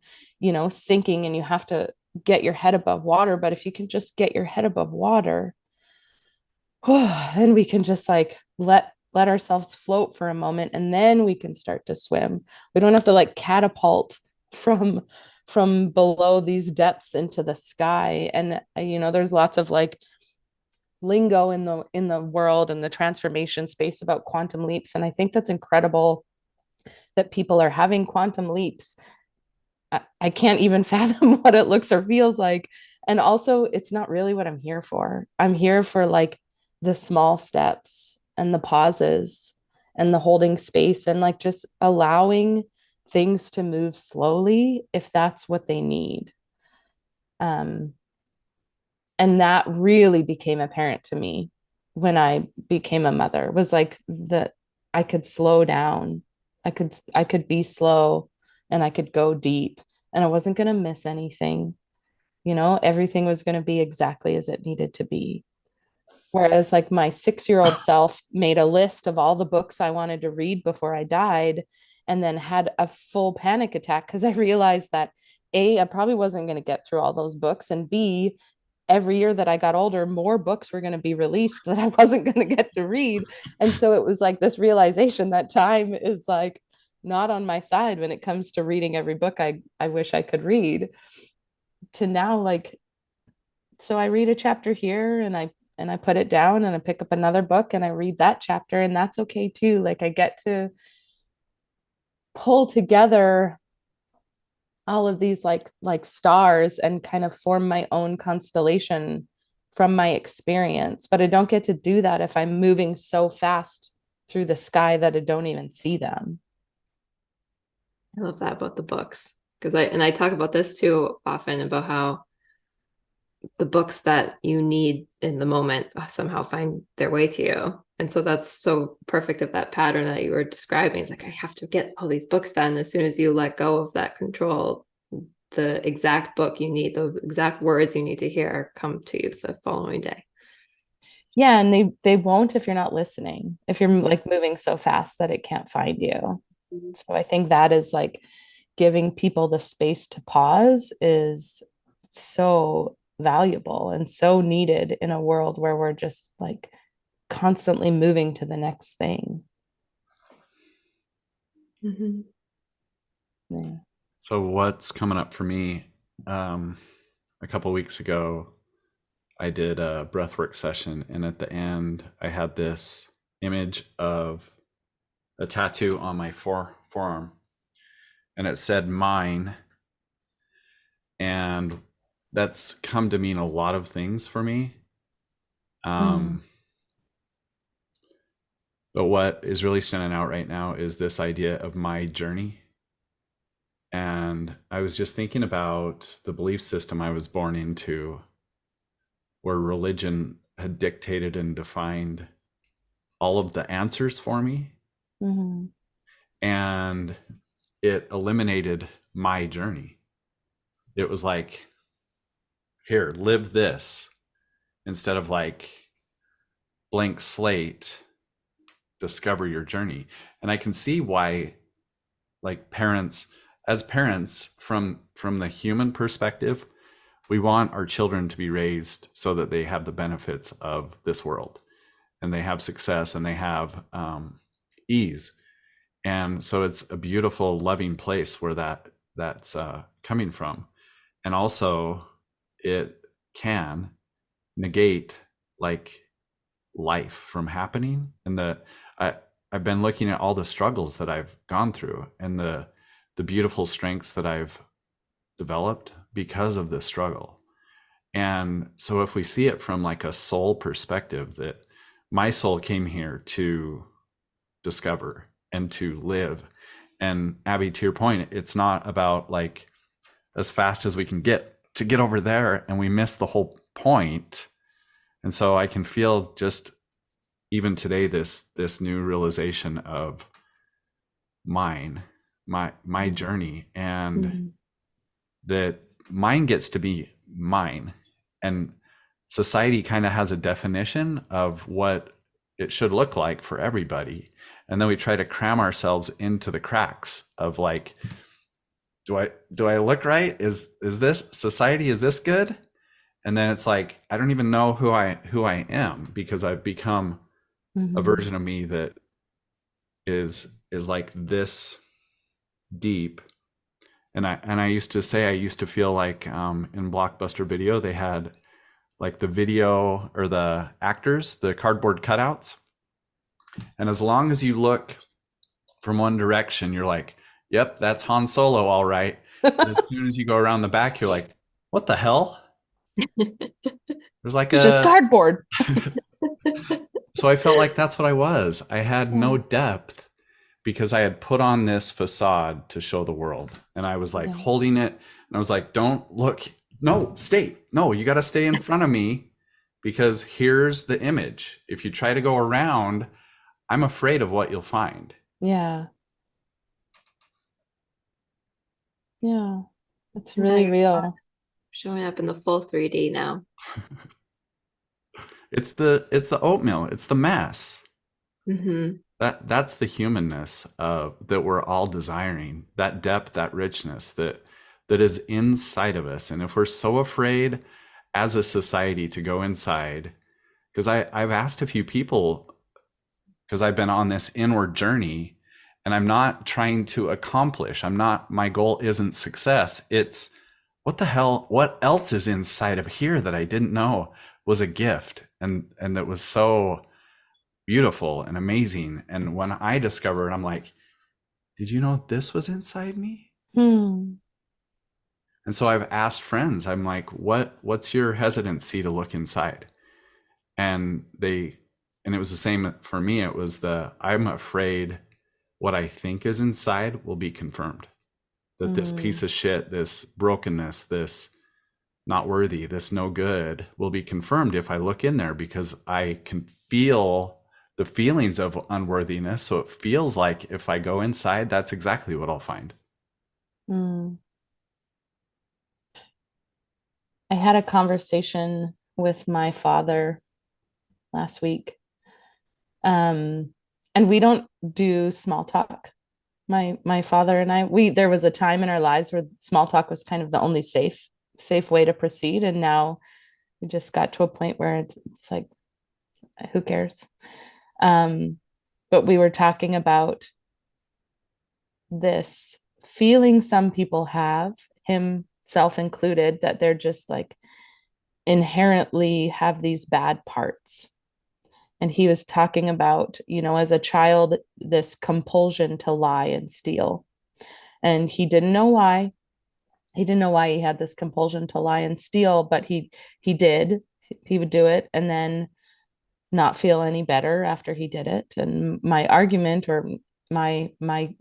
Speaker 1: sinking and you have to get your head above water. But if you can just get your head above water, then we can just like let ourselves float for a moment, and then we can start to swim. We don't have to like catapult from below these depths into the sky. And there's lots of like lingo in the world and the transformation space about quantum leaps, and I think that's incredible that people are having quantum leaps. I can't even fathom what it looks or feels like. And also, it's not really what I'm here for. I'm here for like the small steps and the pauses and the holding space and like just allowing things to move slowly if that's what they need. Um, and that really became apparent to me when I became a mother, was like that I could slow down. I could be slow and I could go deep and I wasn't going to miss anything. Everything was going to be exactly as it needed to be. Whereas like my 6-year-old self made a list of all the books I wanted to read before I died and then had a full panic attack because I realized that A, I probably wasn't going to get through all those books, and B, every year that I got older, more books were going to be released that I wasn't going to get to read. And so it was like this realization that time is like not on my side when it comes to reading every book I wish I could read. To now, like, so I read a chapter here and I put it down and I pick up another book and I read that chapter, and that's okay too. Like I get to pull together all of these like stars and kind of form my own constellation from my experience, but I don't get to do that if I'm moving so fast through the sky that I don't even see them.
Speaker 3: I love that about the books because I talk about this too often about how the books that you need in the moment somehow find their way to you. And so that's so perfect of that pattern that you were describing. It's like, I have to get all these books done. As soon as you let go of that control, the exact book you need, the exact words you need to hear come to you the following day.
Speaker 1: Yeah, and they won't if you're not listening, if you're like moving so fast that it can't find you.
Speaker 3: Mhm.
Speaker 1: So I think that is like giving people the space to pause is so valuable and so needed in a world where we're just like constantly moving to the next thing.
Speaker 3: Mm-hmm.
Speaker 1: Yeah.
Speaker 2: So what's coming up for me? A couple weeks ago, I did a breathwork session, and at the end, I had this image of a tattoo on my forearm, and it said "mine," and that's come to mean a lot of things for me.
Speaker 1: Mm.
Speaker 2: But what is really standing out right now is this idea of my journey. And I was just thinking about the belief system I was born into, where religion had dictated and defined all of the answers for me.
Speaker 1: Mm-hmm.
Speaker 2: And it eliminated my journey. It was like, here, live this, instead of like blank slate, discover your journey. And I can see why, like, parents, as parents, from the human perspective, we want our children to be raised so that they have the benefits of this world, and they have success, and they have ease. And so it's a beautiful, loving place where that's coming from. And also, it can negate like life from happening. And I I've been looking at all the struggles that I've gone through, and the beautiful strengths that I've developed because of the struggle. And so if we see it from like a soul perspective, that my soul came here to discover and to live. And Abby, to your point, it's not about like as fast as we can get to get over there, and we miss the whole point. And so I can feel just even today this new realization of mine, my journey, and
Speaker 1: Mm-hmm.
Speaker 2: that mine gets to be mine. And society kind of has a definition of what it should look like for everybody. And then we try to cram ourselves into the cracks of like, do I look right? Is this society, is this good? And then it's like, I don't even know who I am, because I've become a
Speaker 1: Mm-hmm.
Speaker 2: version of me that is like this deep. And I used to say, I used to feel like in Blockbuster Video they had like the video or the actors, the cardboard cutouts, and as long as you look from one direction, you're like, yep, that's Han Solo, all right. And as soon as you go around the back, you're like, what the hell? There's like
Speaker 1: It's just
Speaker 2: a
Speaker 1: cardboard.
Speaker 2: so I felt like that's what I was. I had
Speaker 1: Yeah.
Speaker 2: no depth because I had put on this facade to show the world. And I was like
Speaker 1: Yeah.
Speaker 2: holding it, and I was like, don't look. No, stay. No, you got to stay in front of me, because here's the image. If you try to go around, I'm afraid of what you'll find.
Speaker 1: Yeah. Yeah. It's
Speaker 3: Now
Speaker 1: really
Speaker 3: you're
Speaker 1: real.
Speaker 3: showing up in the full 3D now.
Speaker 2: It's the oatmeal. It's the mess.
Speaker 3: Mm-hmm.
Speaker 2: That's the humanness of that we're all desiring, that depth, that richness that is inside of us. And if we're so afraid as a society to go inside, because I've asked a few people, because I've been on this inward journey, and I'm not trying to accomplish, I'm not, my goal isn't success. It's what the hell, what else is inside of here that I didn't know was a gift, and that was so beautiful and amazing. And when I discovered, I'm like, did you know this was inside me?
Speaker 1: Hmm.
Speaker 2: And so I've asked friends, I'm like, what's your hesitancy to look inside? And it was the same for me. It was I'm afraid what I think is inside will be confirmed. That this
Speaker 1: Mm.
Speaker 2: piece of shit, this brokenness, this not worthy, this no good will be confirmed if I look in there, because I can feel the feelings of unworthiness. So it feels like if I go inside, that's exactly what I'll find.
Speaker 1: Mm. I had a conversation with my father last week. And we don't do small talk. My father and I, there was a time in our lives where small talk was kind of the only safe way to proceed. And now we just got to a point where it's like, who cares? But we were talking about this feeling some people have, himself included, that they're just like inherently have these bad parts. And he was talking about, as a child, this compulsion to lie and steal. And he didn't know why. He didn't know why he had this compulsion to lie and steal, but he did. He would do it and then not feel any better after he did it. And my argument, or my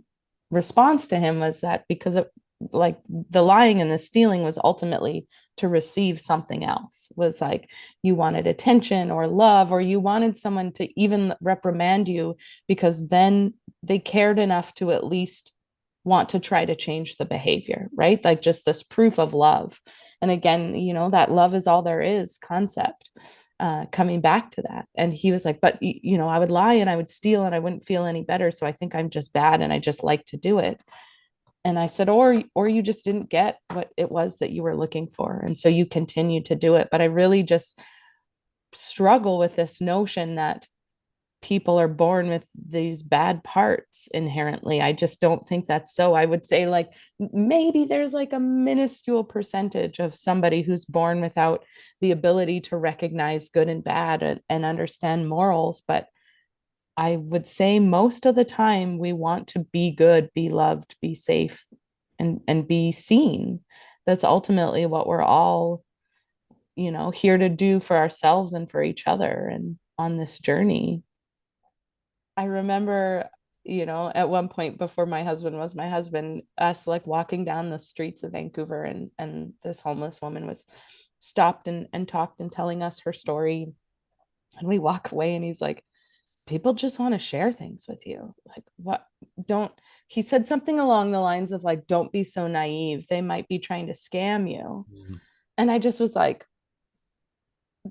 Speaker 1: response to him, was that because of, like, the lying and the stealing was ultimately to receive something else. It was like you wanted attention or love, or you wanted someone to even reprimand you, because then they cared enough to at least want to try to change the behavior, right? Like just this proof of love. And again, that love is all there is concept, coming back to that. And he was like, but I would lie and I would steal and I wouldn't feel any better. So I think I'm just bad and I just like to do it. And I said, or you just didn't get what it was that you were looking for. And so you continue to do it. But I really just struggle with this notion that people are born with these bad parts inherently. I just don't think that's so. I would say, like, maybe there's like a minuscule percentage of somebody who's born without the ability to recognize good and bad, and understand morals. But I would say most of the time we want to be good, be loved, be safe, and be seen. That's ultimately what we're all, here to do for ourselves and for each other and on this journey. I remember, at one point before my husband was my husband, us like walking down the streets of Vancouver, and this homeless woman was stopped and talked and telling us her story. And we walk away and he's like, people just want to share things with you. Like, what? Don't, he said something along the lines of like, don't be so naive. They might be trying to scam you.
Speaker 2: Mhm.
Speaker 1: And I just was like,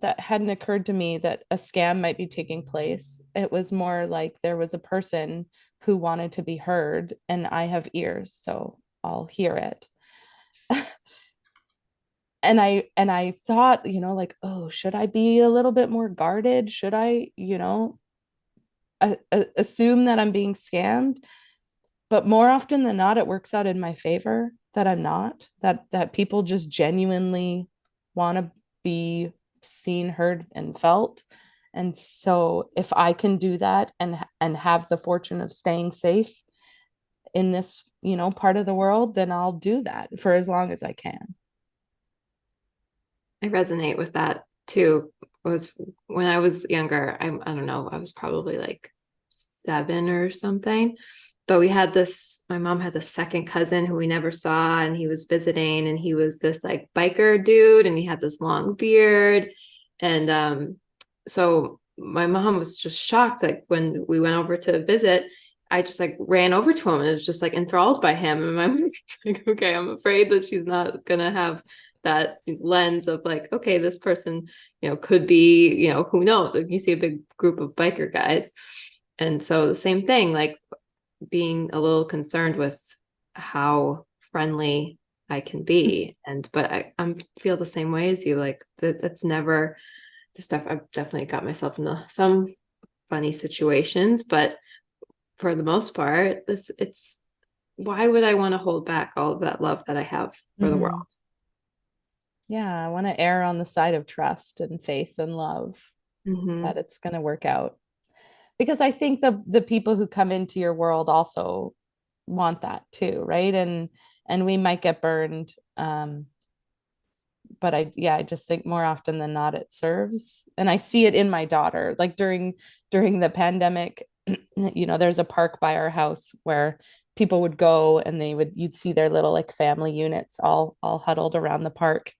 Speaker 1: that hadn't occurred to me that a scam might be taking place. It was more like there was a person who wanted to be heard, and I have ears, so I'll hear it. And I thought, like, oh, should I be a little bit more guarded? Should I, assume that I'm being scammed? But more often than not, it works out in my favor that I'm not, that people just genuinely want to be seen, heard, and felt. And so if I can do that and have the fortune of staying safe in this, part of the world, then I'll do that for as long as I can.
Speaker 3: I resonate with that too. It was when I was younger, I don't know, I was probably like 7 or something. But we had this, my mom had this second cousin who we never saw, and he was visiting, and he was this like biker dude, and he had this long beard. And so my mom was just shocked. Like when we went over to visit, I just like ran over to him and was just like enthralled by him. And my mom's like, okay, I'm afraid that she's not gonna have that lens of like, okay, this person, could be, who knows? Like you see a big group of biker guys. And so the same thing, like being a little concerned with how friendly I can be. But I feel the same way as you. Like that's never the stuff. I've definitely got myself into some funny situations, but for the most part, it's why would I want to hold back all of that love that I have for the
Speaker 1: Mm-hmm.
Speaker 3: world?
Speaker 1: Yeah, I want to err on the side of trust and faith and love
Speaker 3: Mm-hmm.
Speaker 1: that it's going to work out. Because I think the people who come into your world also want that too, right? And we might get burned, but I just think more often than not it serves. And I see it in my daughter, like during the pandemic. There's a park by our house where people would go, and you'd see their little like family units all huddled around the park.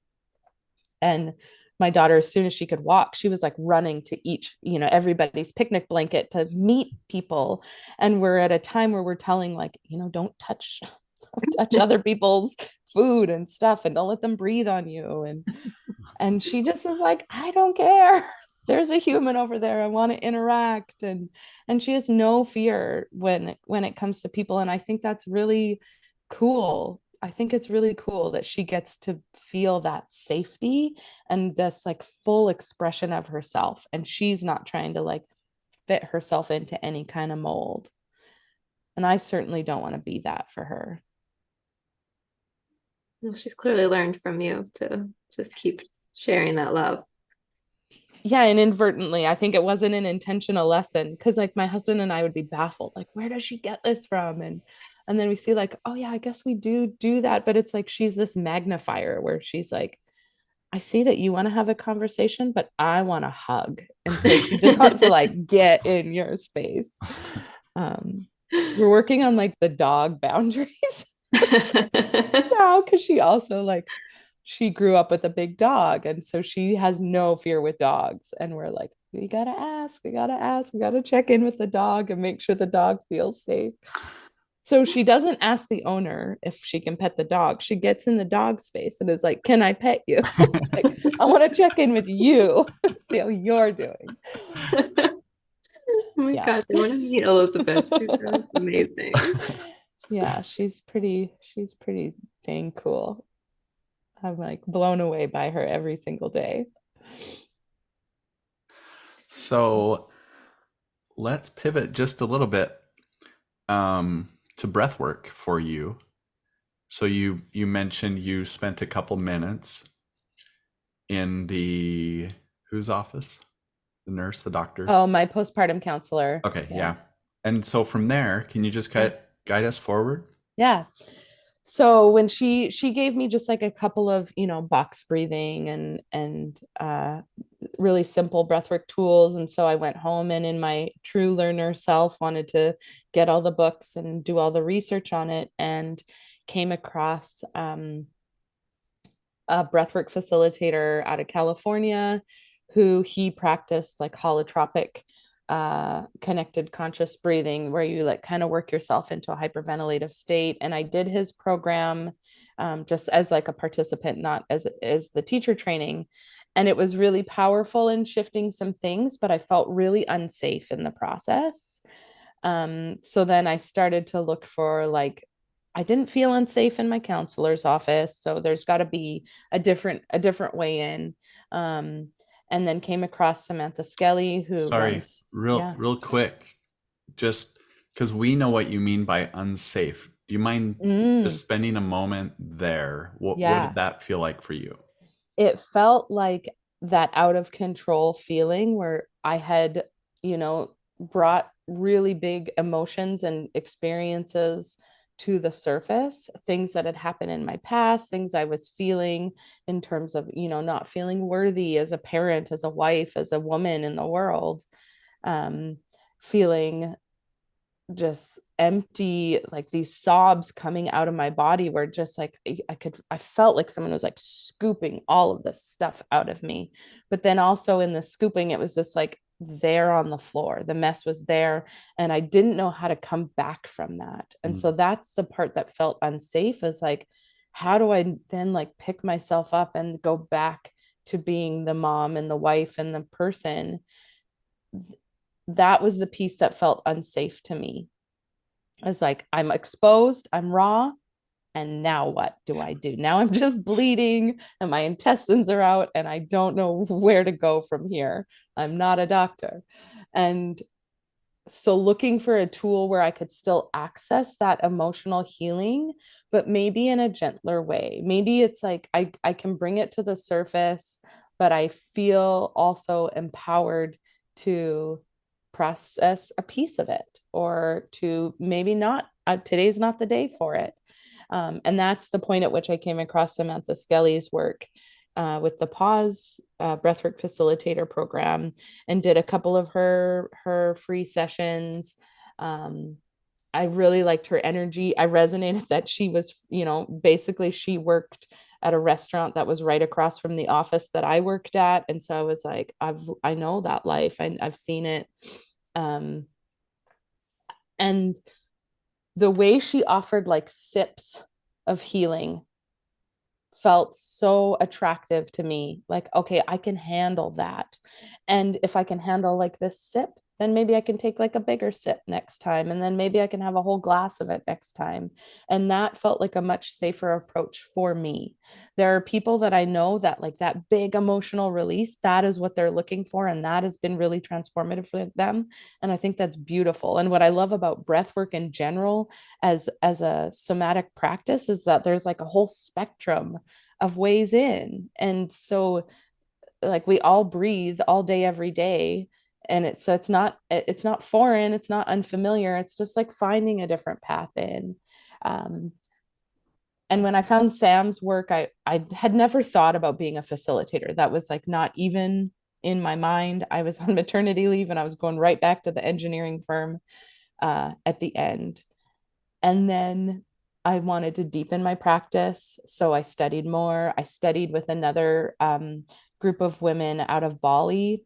Speaker 1: And my daughter, as soon as she could walk, she was like running to each, everybody's picnic blanket to meet people. And we're at a time where we're telling, like, don't touch don't touch other people's food and stuff, and don't let them breathe on you. And she just is like, I don't care. There's a human over there. I want to interact. And she has no fear when it comes to people. And I think that's really cool. I think it's really cool that she gets to feel that safety and this like full expression of herself. And she's not trying to like fit herself into any kind of mold. And I certainly don't want to be that for her.
Speaker 3: Well, she's clearly learned from you to just keep sharing that love.
Speaker 1: Yeah, and inadvertently, I think it wasn't an intentional lesson, because like my husband and I would be baffled, like, where does she get this from? And then we see like, oh yeah, I guess we do that. But it's like she's this magnifier where she's like, I see that you want to have a conversation, but I want a hug. And so she just wants to like get in your space. Um, we're working on like the dog boundaries now, because she also like she grew up with a big dog, and so she has no fear with dogs, and we're like, we gotta check in with the dog and make sure the dog feels safe. So she doesn't ask the owner if she can pet the dog. She gets in the dog space and is like, can I pet you? Like, I want to check in with you, see how you're doing.
Speaker 3: Oh my
Speaker 1: Yeah.
Speaker 3: gosh, I want to meet Elizabeth. She's really amazing.
Speaker 1: Yeah, she's pretty dang cool. I'm like blown away by her every single day.
Speaker 2: So let's pivot just a little bit to breath work for you. So you mentioned you spent a couple minutes in the whose office? The nurse, the doctor?
Speaker 1: Oh, my postpartum counselor.
Speaker 2: Okay,
Speaker 1: Yeah.
Speaker 2: yeah. And so from there, can you just
Speaker 1: Yeah.
Speaker 2: guide us forward?
Speaker 1: Yeah. So when she gave me just like a couple of, box breathing and really simple breathwork tools. And so I went home and in my true learner self wanted to get all the books and do all the research on it, and came across a breathwork facilitator out of California who he practiced like holotropic connected conscious breathing, where you like kind of work yourself into a hyperventilative state. And I did his program just as like a participant, not as the teacher training. And it was really powerful in shifting some things, but I felt really unsafe in the process. So then I started to look for like, I didn't feel unsafe in my counselor's office, so there's got to be a different way in. Um, and then came across Samantha Skelly, who
Speaker 2: Sorry,
Speaker 1: runs,
Speaker 2: real
Speaker 1: yeah.
Speaker 2: real quick, just because we know what you mean by unsafe. Do you mind just
Speaker 1: Mm,
Speaker 2: spending a moment there? What did
Speaker 1: yeah.
Speaker 2: that feel like for you?
Speaker 1: It felt like that out of control feeling where I had, brought really big emotions and experiences to the surface, things that had happened in my past, things I was feeling in terms of, not feeling worthy as a parent, as a wife, as a woman in the world, um, feeling just empty, like these sobs coming out of my body where just like I felt like someone was like scooping all of this stuff out of me. But then also in the scooping, it was just like there on the floor, the mess was there, and I didn't know how to come back from that. And so
Speaker 2: Mm.
Speaker 1: that's the part that felt unsafe, is like, how do I then like pick myself up and go back to being the mom and the wife and the person? That was the piece that felt unsafe to me. It's like, I'm exposed, I'm raw, and now what do I do? Now I'm just bleeding and my intestines are out and I don't know where to go from here. I'm not a doctor. And so looking for a tool where I could still access that emotional healing, but maybe in a gentler way. Maybe it's like I can bring it to the surface, but I feel also empowered to process a piece of it, or to maybe not, today's not the day for it. And that's the point at which I came across Samantha Skelly's work with the pause breathwork facilitator program, and did a couple of her free sessions. um, I really liked her energy. I resonated that she was, basically she worked at a restaurant that was right across from the office that I worked at, and so I was like, I know that life, I've seen it. um, and the way she offered like sips of healing felt so attractive to me. Like, okay, I can handle that. And if I can handle like this sip, then maybe I can take like a bigger sip next time. And then maybe I can have a whole glass of it next time. And that felt like a much safer approach for me. There are people that I know that like that big emotional release, that is what they're looking for. And that has been really transformative for them. And I think that's beautiful. And what I love about breath work in general as a somatic practice is that there's like a whole spectrum of ways in. And so like we all breathe all day every day, and it's not foreign, it's not unfamiliar, it's just like finding a different path in. um, and when I found Sam's work, I had never thought about being a facilitator. That was like not even in my mind. I was on maternity leave and I was going right back to the engineering firm at the end. And then I wanted to deepen my practice. So I studied more. I studied with another group of women out of Bali.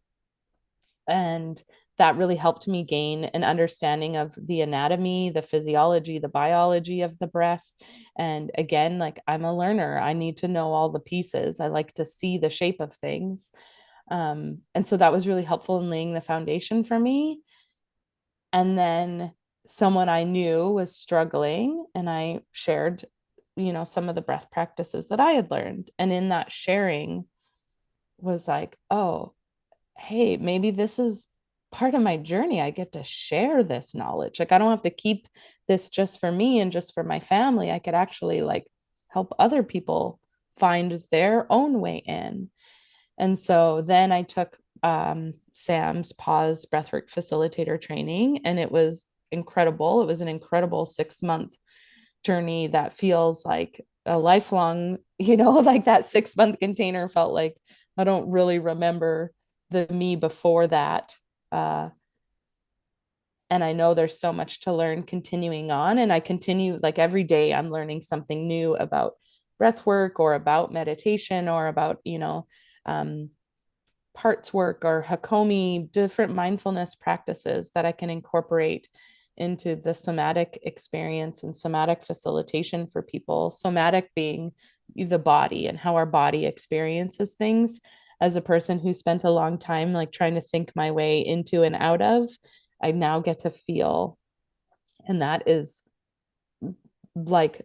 Speaker 1: And that really helped me gain an understanding of the anatomy, the physiology, the biology of the breath. And again, like I'm a learner, I need to know all the pieces. I like to see the shape of things. And so that was really helpful in laying the foundation for me. And then someone I knew was struggling, and I shared, some of the breath practices that I had learned. And in that sharing was like, oh, hey, maybe this is part of my journey. I get to share this knowledge. Like I don't have to keep this just for me and just for my family. I could actually like help other people find their own way in. And so then I took Sam's pause breathwork facilitator training, and it was incredible. It was an incredible 6 month journey that feels like a lifelong, like that 6 month container felt like I don't really remember the me before that. And I know there's so much to learn continuing on. And I continue, like every day, I'm learning something new about breath work or about meditation or about, um, parts work or Hakomi, different mindfulness practices that I can incorporate into the somatic experience and somatic facilitation for people. Somatic being the body and how our body experiences things. As a person who spent a long time like trying to think my way into and out of, I now get to feel. And that is like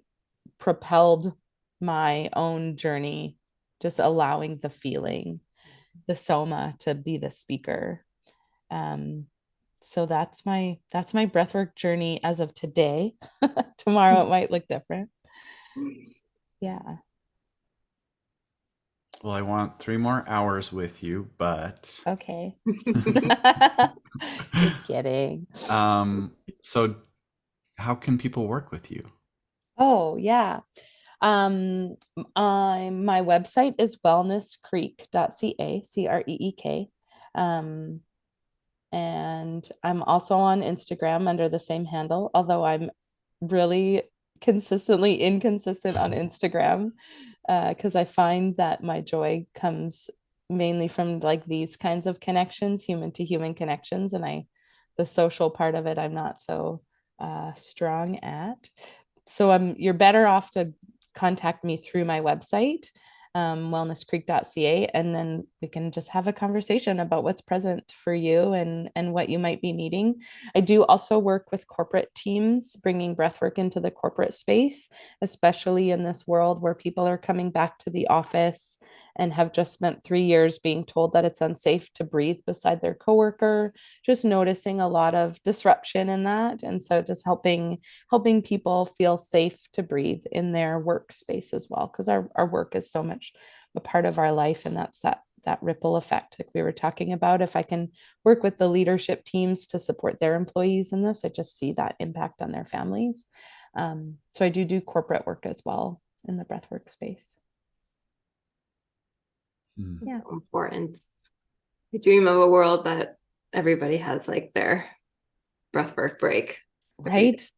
Speaker 1: propelled my own journey, just allowing the feeling, the soma to be the speaker. Um, so that's my breathwork journey as of today. Tomorrow it might look different. Yeah.
Speaker 2: Well, I want 3 more hours with you, but
Speaker 1: Okay. Just kidding.
Speaker 2: so how can people work with you?
Speaker 1: Oh, yeah. My website is wellnesscreek.ca, CREEK. Um, and I'm also on Instagram under the same handle, although I'm really consistently inconsistent on Instagram, because I find that my joy comes mainly from like these kinds of connections, human to human connections, and the social part of it I'm not so strong at. So you're better off to contact me through my website, wellnesscreek.ca, and then we can just have a conversation about what's present for you and what you might be needing. I do also work with corporate teams, bringing breathwork into the corporate space, especially in this world where people are coming back to the office and have just spent 3 years being told that it's unsafe to breathe beside their coworker. Just noticing a lot of disruption in that, and so just helping people feel safe to breathe in their workspace as well, because our work is so much a part of our life, and that's that ripple effect like we were talking about. If I can work with the leadership teams to support their employees in this, I just see that impact on their families. So I do corporate work as well in the breathwork space.
Speaker 3: Yeah. So important. I dream of a world that everybody has like their breathwork break.
Speaker 1: Right?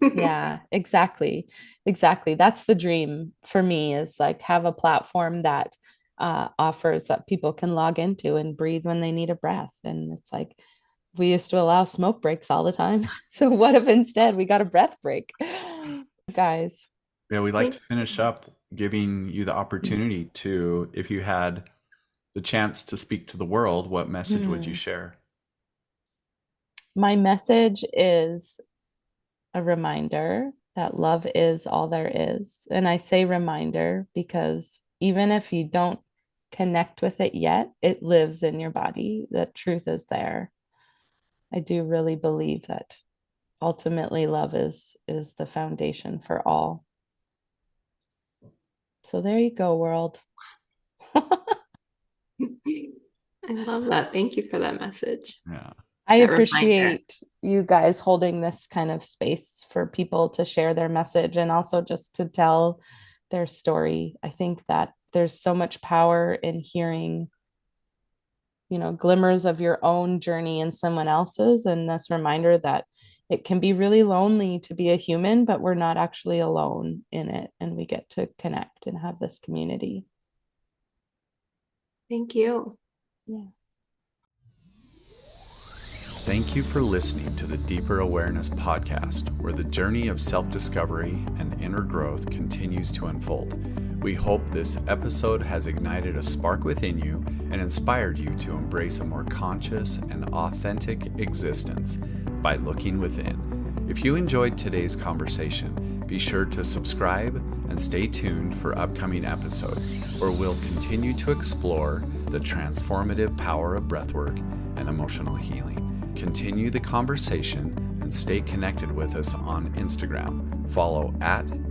Speaker 1: Yeah, exactly. That's the dream for me, is like have a platform that offers that people can log into and breathe when they need a breath. And it's like we used to allow smoke breaks all the time. So what if instead we got a breath break? Guys.
Speaker 2: Yeah, we'd like to finish up giving you the opportunity to, if you had the chance to speak to the world, what message would you share?
Speaker 1: My message is a reminder that love is all there is. And I say reminder because even if you don't connect with it yet, it lives in your body. The truth is there. I do really believe that ultimately love is the foundation for all. So there you go, world.
Speaker 3: I love that. Thank you for that message.
Speaker 2: Yeah.
Speaker 1: I
Speaker 3: That
Speaker 1: appreciate you guys holding this kind of space for people to share their message and also just to tell their story. I think that there's so much power in hearing, glimmers of your own journey and someone else's, and this reminder that it can be really lonely to be a human, but we're not actually alone in it, and we get to connect and have this community.
Speaker 3: Thank you.
Speaker 1: Yeah.
Speaker 2: Thank you for listening to the Deeper Awareness podcast, where the journey of self-discovery and inner growth continues to unfold. We hope this episode has ignited a spark within you and inspired you to embrace a more conscious and authentic existence by looking within. If you enjoyed today's conversation, be sure to subscribe and stay tuned for upcoming episodes, where we'll continue to explore the transformative power of breathwork and emotional healing. Continue the conversation and stay connected with us on Instagram. Follow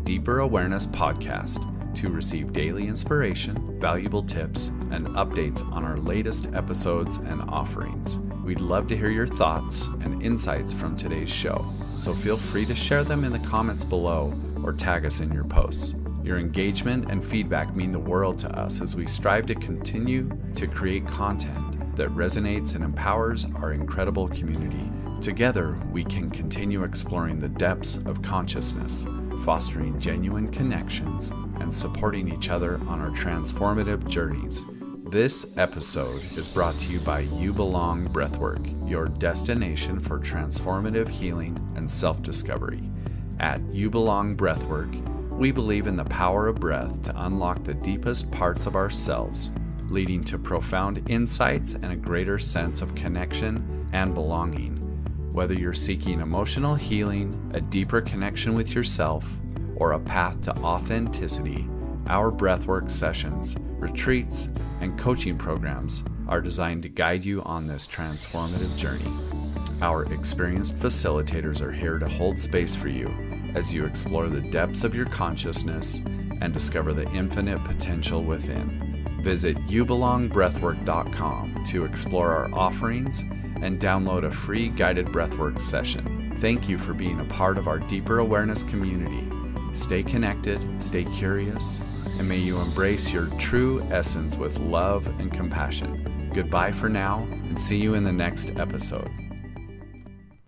Speaker 2: @Deeper Awareness Podcast to receive daily inspiration, valuable tips, and updates on our latest episodes and offerings. We'd love to hear your thoughts and insights from today's show, so feel free to share them in the comments below or tag us in your posts. Your engagement and feedback mean the world to us as we strive to continue to create content that resonates and empowers our incredible community. Together, we can continue exploring the depths of consciousness, fostering genuine connections, and supporting each other on our transformative journeys. This episode is brought to you by You Belong Breathwork, your destination for transformative healing and self-discovery. At You Belong Breathwork, we believe in the power of breath to unlock the deepest parts of ourselves, leading to profound insights and a greater sense of connection and belonging. Whether you're seeking emotional healing, a deeper connection with yourself, or a path to authenticity, our breathwork sessions, retreats, and coaching programs are designed to guide you on this transformative journey. Our experienced facilitators are here to hold space for you as you explore the depths of your consciousness and discover the infinite potential within. Visit youbelongbreathwork.com to explore our offerings and download a free guided breathwork session. Thank you for being a part of our Deeper Awareness community. Stay connected, stay curious, and may you embrace your true essence with love and compassion. Goodbye for now, and see you in the next episode.